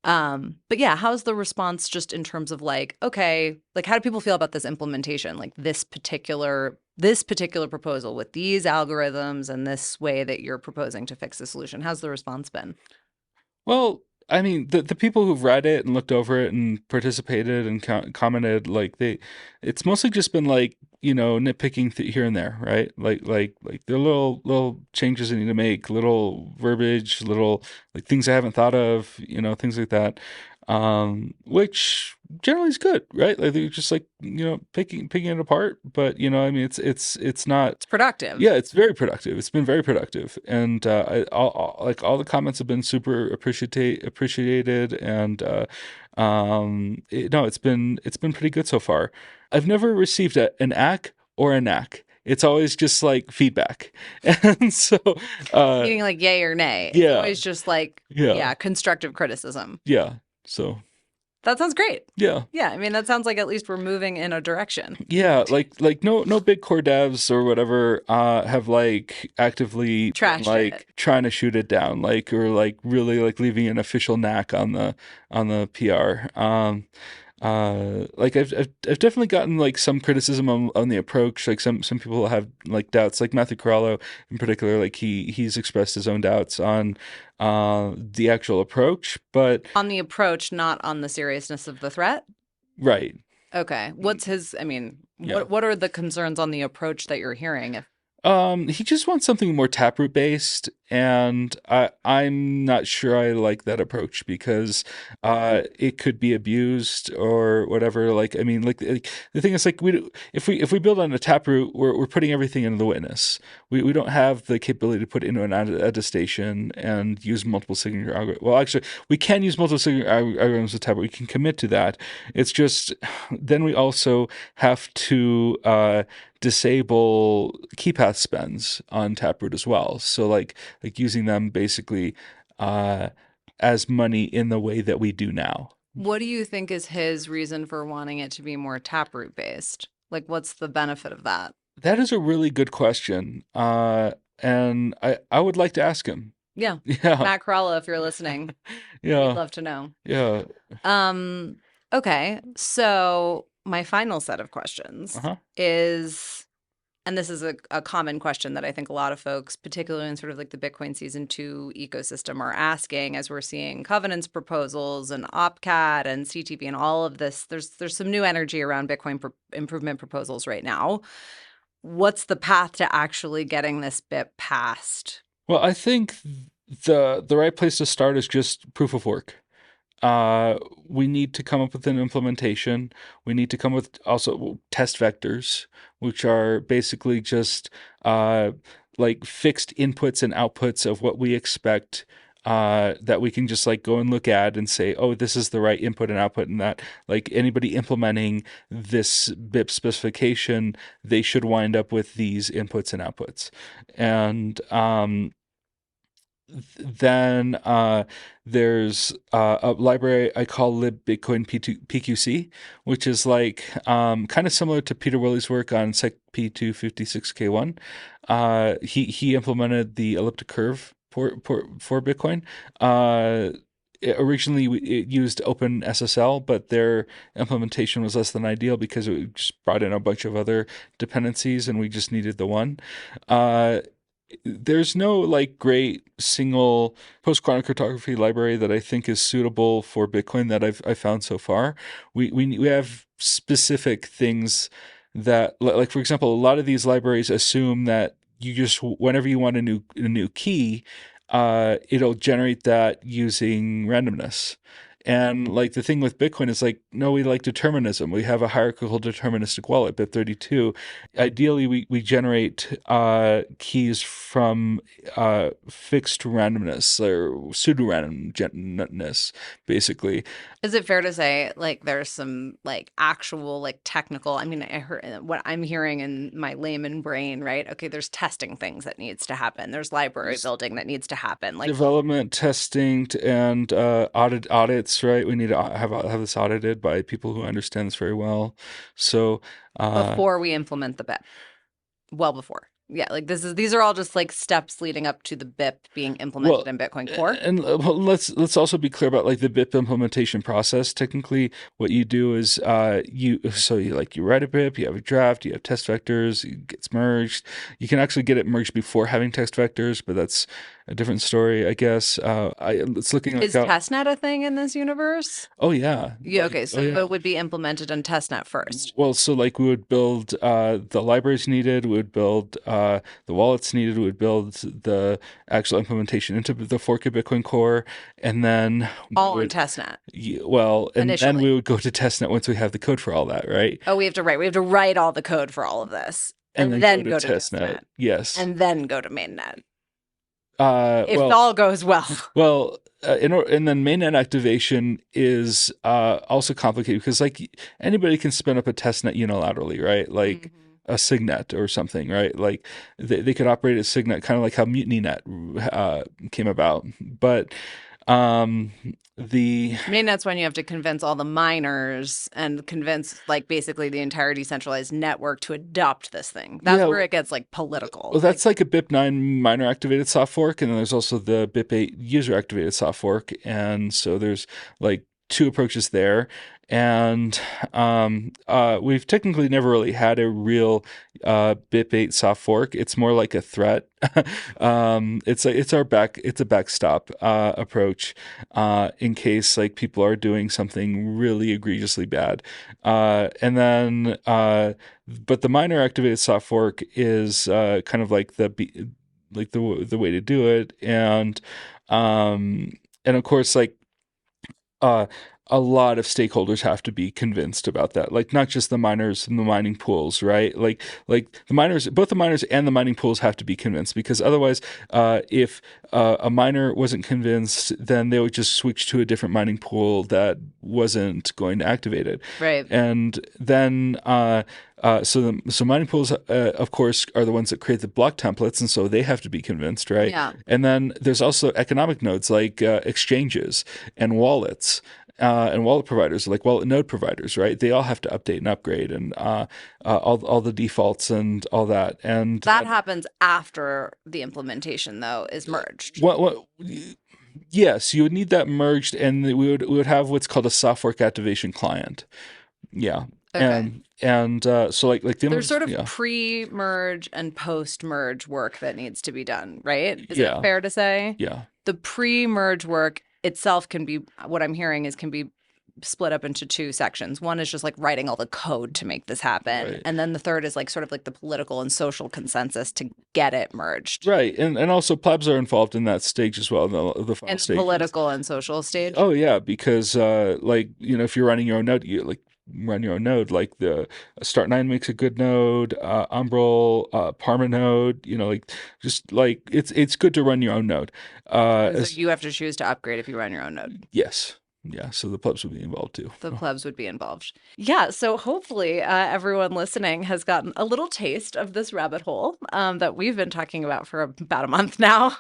But yeah, how's the response just in terms of like, okay, like how do people feel about this implementation? Like this particular proposal with these algorithms and this way that you're proposing to fix the solution. How's the response been? Well, I mean, the people who've read it and looked over it and participated and commented, like it's mostly just been like, nitpicking here and there, right? Like there are little changes I need to make, little verbiage, little like things I haven't thought of, things like that. Which generally is good, right? Like they're just like, picking it apart, but I mean, it's not. It's productive. Yeah, it's very productive. It's been very productive, and like all the comments have been super appreciated, and no, it's been pretty good so far. I've never received an ack or a knack. It's always just like feedback, and so Meaning like yay or nay. It's yeah, always just like, yeah, yeah, constructive criticism. yeah. So That sounds great. yeah. Yeah, I mean, that sounds like at least we're moving in a direction. Yeah, like no big core devs or whatever have like actively been Trashed it. like trying to shoot it down, like, or like really like leaving an official knack on the PR. Like I've definitely gotten like some criticism on the approach. Like some people have like doubts, like Matthew Corallo in particular. Like he's expressed his own doubts on the actual approach, but On the approach, not on the seriousness of the threat. right, Okay. What's his, I mean, yeah. what are the concerns on the approach that you're hearing? He just wants something more Taproot based, and I'm not sure I like that approach because it could be abused or whatever. Like, I mean, like the thing is, like, if we build on a Taproot, we're putting everything into the witness. We don't have the capability to put into an attestation and use multiple signature algorithms. Well, actually, we can use multiple signature algorithms with Taproot. We can commit to that. It's just then we also have to disable key path spends on Taproot as well. So like using them basically as money in the way that we do now. What do you think is his reason for wanting it to be more Taproot based? Like, what's the benefit of that? That is a really good question. And I would like to ask him. Yeah. Yeah. Matt Corallo, if you're listening, we'd Yeah. love to know. Yeah. Um, okay. So my final set of questions Uh-huh. is, and this is a common question that I think a lot of folks, particularly in sort of like the Bitcoin Season 2 ecosystem, are asking as we're seeing covenants proposals and OpCat and CTP and all of this. There's some new energy around Bitcoin improvement proposals right now. What's the path to actually getting this bit passed? Well, I think the right place to start is just proof of work. We need to come up with an implementation. We need to come with also test vectors, which are basically just like fixed inputs and outputs of what we expect that we can just like go and look at and say, oh, this is the right input and output, and that like anybody implementing this BIP specification, they should wind up with these inputs and outputs. And then there's a library I call libbitcoin PQC, which is like kind of similar to Peter Willey's work on Sec P256K1. He implemented the elliptic curve for Bitcoin. Originally, it used OpenSSL, but their implementation was less than ideal because it just brought in a bunch of other dependencies, and we just needed the one. There's no like great single post-quantum cryptography library that I think is suitable for Bitcoin that I found so far. We have specific things that, like for example, a lot of these libraries assume that you just whenever you want a new key, it'll generate that using randomness. And like the thing with Bitcoin is like, no, we like determinism. We have a hierarchical deterministic wallet, BIP32. Ideally, we generate keys from fixed randomness or pseudo randomness, basically. Is it fair to say like there's some like actual like technical, I mean, I heard what I'm hearing in my layman brain, right? Okay, there's testing things that needs to happen. There's library There's building that needs to happen. Like development, testing, and audits. Right, we need to have this audited by people who understand this very well. So, before we implement the BIP. Well before. Yeah, like these are all just like steps leading up to the BIP being implemented well, in Bitcoin Core. and let's also be clear about like the BIP implementation process. Technically, what you do is you write a BIP, you have a draft, you have test vectors, it gets merged. You can actually get it merged before having test vectors, but that's a different story, I guess. It's looking like Is testnet a thing in this universe? oh yeah, Yeah, like okay, oh so yeah. it would be implemented on testnet first. Well, so like we would build the libraries needed, we would build the wallets needed, we would build the actual implementation into the fork of Bitcoin Core, and then we All on would testnet and then we initially. would go to testnet once we have the code for all that, right? Oh, we have to write all the code for all of this And and then go then to go to testnet. testnet Yes. and then go to mainnet. If Well, all goes well. and then mainnet activation is also complicated because like anybody can spin up a testnet unilaterally, right? Like Mhm. a signet or something, right? Like they could operate as signet, kind of like how MutinyNet came about. But um, the Mainnet's when you have to convince all the miners and convince like basically the entire decentralized network to adopt this thing. That's yeah, where it gets like political. well, Like that's like a BIP9 miner activated soft fork, and then there's also the BIP8 user activated soft fork, and so there's like two approaches there. And we've technically never really had a real BIP8 soft fork. It's more like a threat. It's a backstop approach in case like people are doing something really egregiously bad, and then. But the miner activated soft fork is kind of like the way to do it, and of course like uh, a lot of stakeholders have to be convinced about that. Like not just the miners and the mining pools, right? Like the miners, both the miners and the mining pools have to be convinced because otherwise, if a miner wasn't convinced, then they would just switch to a different mining pool that wasn't going to activate it, right. and then. So mining pools, of course, are the ones that create the block templates, and so they have to be convinced, right? Yeah. And then there's also economic nodes like exchanges and wallets and wallet providers, like wallet node providers, right? They all have to update and upgrade and all the defaults and all that. And That happens after the implementation though is merged. what yes, you would need that merged, and we would have what's called a soft fork activation client. Yeah, Okay. and so like There's sort of yeah pre-merge and post-merge work that needs to be done, right? Is it yeah fair to say? yeah The pre-merge work itself can be, what I'm hearing is can be split up into two sections. One is just like writing all the code to make this happen. right. And then the third is like sort of like the political and social consensus to get it merged. Right, and also plebs are involved in that stage as well, the final And the stage. political and social stage. Oh yeah, because like if you're running your own node, you like run your own node. Like the Start9 makes a good node, Umbrel, Parma node. Like just like it's good to run your own node. So you have to choose to upgrade if you run your own node. Yes, yeah. So the plebs will be involved too. The plebs would be involved. Yeah. So hopefully everyone listening has gotten a little taste of this rabbit hole that we've been talking about for about a month now.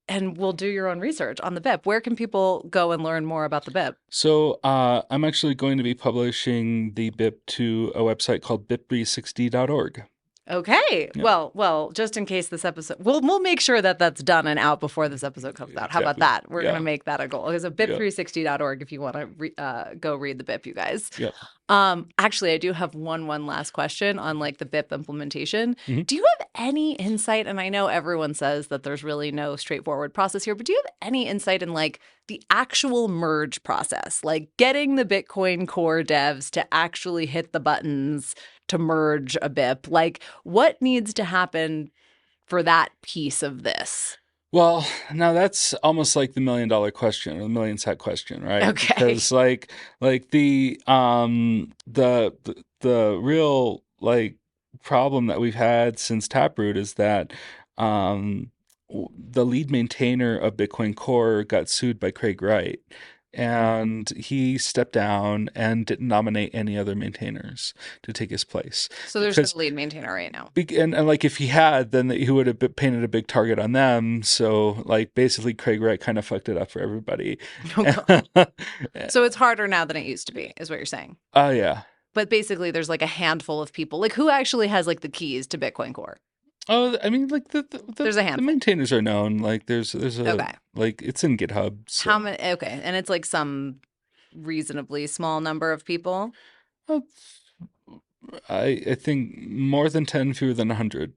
And we'll do your own research on the BIP. Where can people go and learn more about the BIP? So I'm actually going to be publishing the BIP to a website called BIP360.org. Okay. Yeah. Well, just in case this episode, we'll make sure that that's done and out before this episode comes out. How about Exactly. that? We're Yeah. going to make that a goal. So Yeah. BIP360.org if you want to go read the BIP, you guys. Yeah. Actually, I do have one last question on like the BIP implementation. Mhm. Do you have any insight? And I know everyone says that there's really no straightforward process here, but do you have any insight in like the actual merge process, like getting the Bitcoin Core devs to actually hit the buttons to merge a BIP? Like, what needs to happen for that piece of this? Well, now that's almost like the $1 million question or the million set question, right? Okay. Because like the real like problem that we've had since Taproot is that um the lead maintainer of Bitcoin Core got sued by Craig Wright, and he stepped down and didn't nominate any other maintainers to take his place So there's no because lead maintainer right now. and like if he had, then he would have painted a big target on them. So like basically, Craig Wright kind of fucked it up for everybody. Oh God. So it's harder now than it used to be, is what you're saying. Oh yeah. But basically, there's like a handful of people. Like, who actually has like the keys to Bitcoin Core? Oh, I mean, like the There's a the handful. maintainers are known. Like there's a Okay. like it's in GitHub. How So many? Okay. And it's like some reasonably small number of people. uh, I think more than 10, fewer than 100.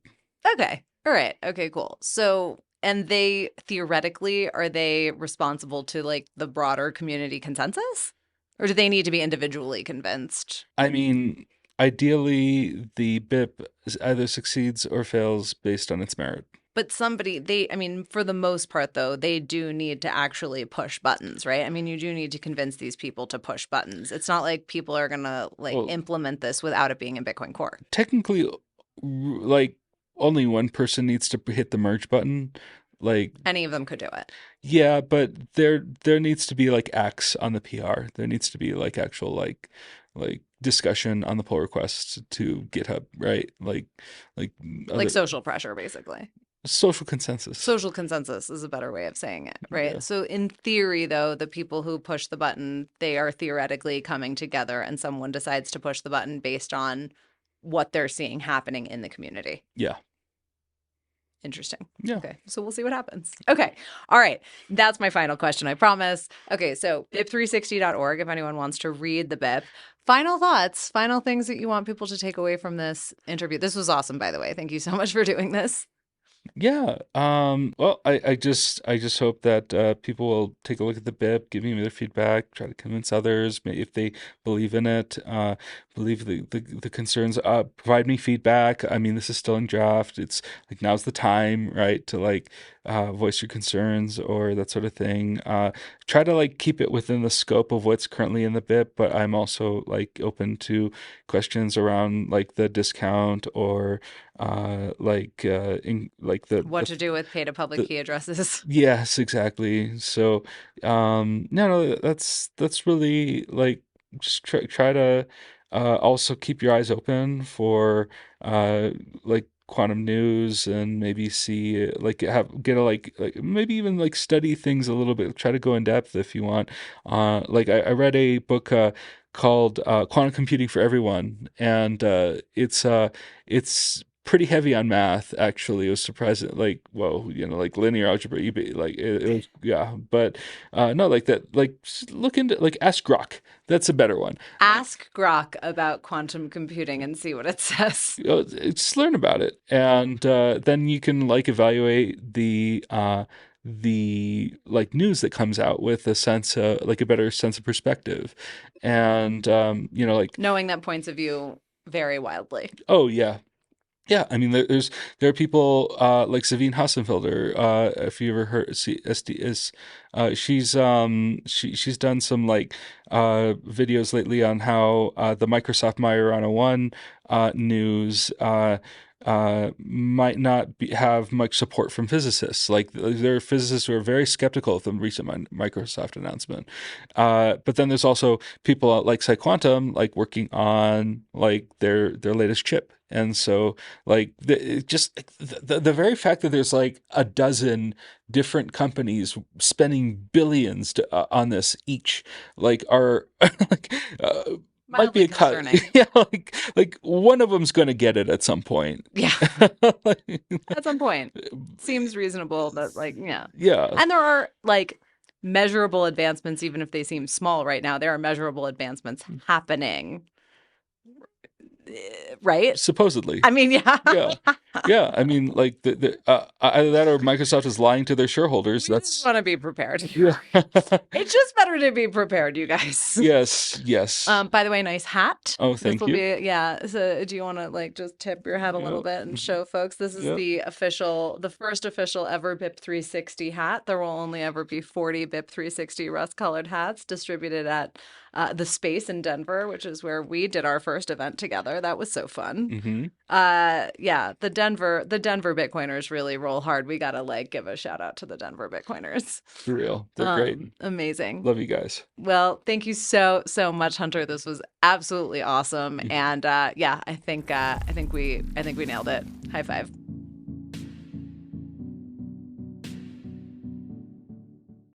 Okay. All right. Okay, cool. So, and they theoretically, are they responsible to like the broader community consensus? Or do they need to be individually convinced? I mean, ideally, the BIP either succeeds or fails based on its merit. But somebody, I mean, for the most part, though, they do need to actually push buttons, right? I mean, you do need to convince these people to push buttons. It's not like people are going to like Well, implement this without it being in Bitcoin Core. technically, like only one person needs to hit the merge button. Like, Any of them could do it. yeah, but there needs to be like acts on the PR. There needs to be like actual like discussion on the pull requests to GitHub, right? Like Like other social pressure, basically. social consensus. Social consensus is a better way of saying it, Yeah. right? So, in theory, though, the people who push the button, they are theoretically coming together and someone decides to push the button based on what they're seeing happening in the community. Yeah. Interesting. Yeah. Okay, so we'll see what happens. Okay, all right. That's my final question, I promise. Okay, so BIP360.org, if anyone wants to read the BIP. Final thoughts, final things that you want people to take away from this interview. This was awesome, by the way. Thank you so much for doing this. Yeah. Well, I just hope that people will take a look at the BIP, give me their feedback, try to convince others, if they believe in it, believe the concerns, provide me feedback. I mean, this is still in draft. It's like now's the time, right, to like voice your concerns or that sort of thing. Try to like keep it within the scope of what's currently in the BIP, but I'm also like open to questions around like the discount or in like What to do with pay to public the key addresses. yes, exactly. So no, that's really like just try to also keep your eyes open for like quantum news, and maybe see like get a like maybe even like study things a little bit, try to go in depth if you want. Like I read a book called Quantum Computing for Everyone, and it's pretty heavy on math. Actually, it was surprising, like whoa, like linear algebra, like it was, yeah. But no, like that, like just look into like Ask Grok. That's a better one. Ask Grok about quantum computing and see what it says. Just learn about it, and then you can like evaluate the like news that comes out with a sense like a better sense of perspective. And like, Knowing that points of view vary wildly. oh yeah. Yeah, I mean, there are people like Savine Hassenfelder. If you ever heard, see SDS, she's done some like videos lately on how the Microsoft Majorana One news might not have much support from physicists. Like there are physicists who are very skeptical of the recent Microsoft announcement. But then there's also people like PsiQuantum, like working on like their latest chip. And so like just the very fact that there's like a dozen different companies spending billions on this each, like are like might be Mildly a cut. concerning. Yeah, like one of them's going to get it at some point. Yeah, Like, at some point. Seems reasonable that, like, yeah. yeah. And there are like measurable advancements, even if they seem small right now. There are measurable advancements happening right? Supposedly. I mean, yeah. Yeah. Yeah. I mean, like either that or Microsoft is lying to their shareholders. We just That's want to be prepared. yeah. It's just better to be prepared, you guys. Yes. Yes. By the way, nice hat. Oh, This thank will you. be, yeah. So, do you want to like just tip your hat a little Yeah. bit and show folks? This is Yeah. the first official ever BIP360 hat. There will only ever be 40 BIP360 rust-colored hats distributed at the Space in Denver, which is where we did our first event together. That was so fun. Mm-hmm. Yeah, the Denver Bitcoiners really roll hard. We gotta like give a shout out to the Denver Bitcoiners. For real. They're great. Amazing. Love you guys. Well, thank you so much, Hunter. This was absolutely awesome. Mhm. And yeah, I think we nailed it. High five.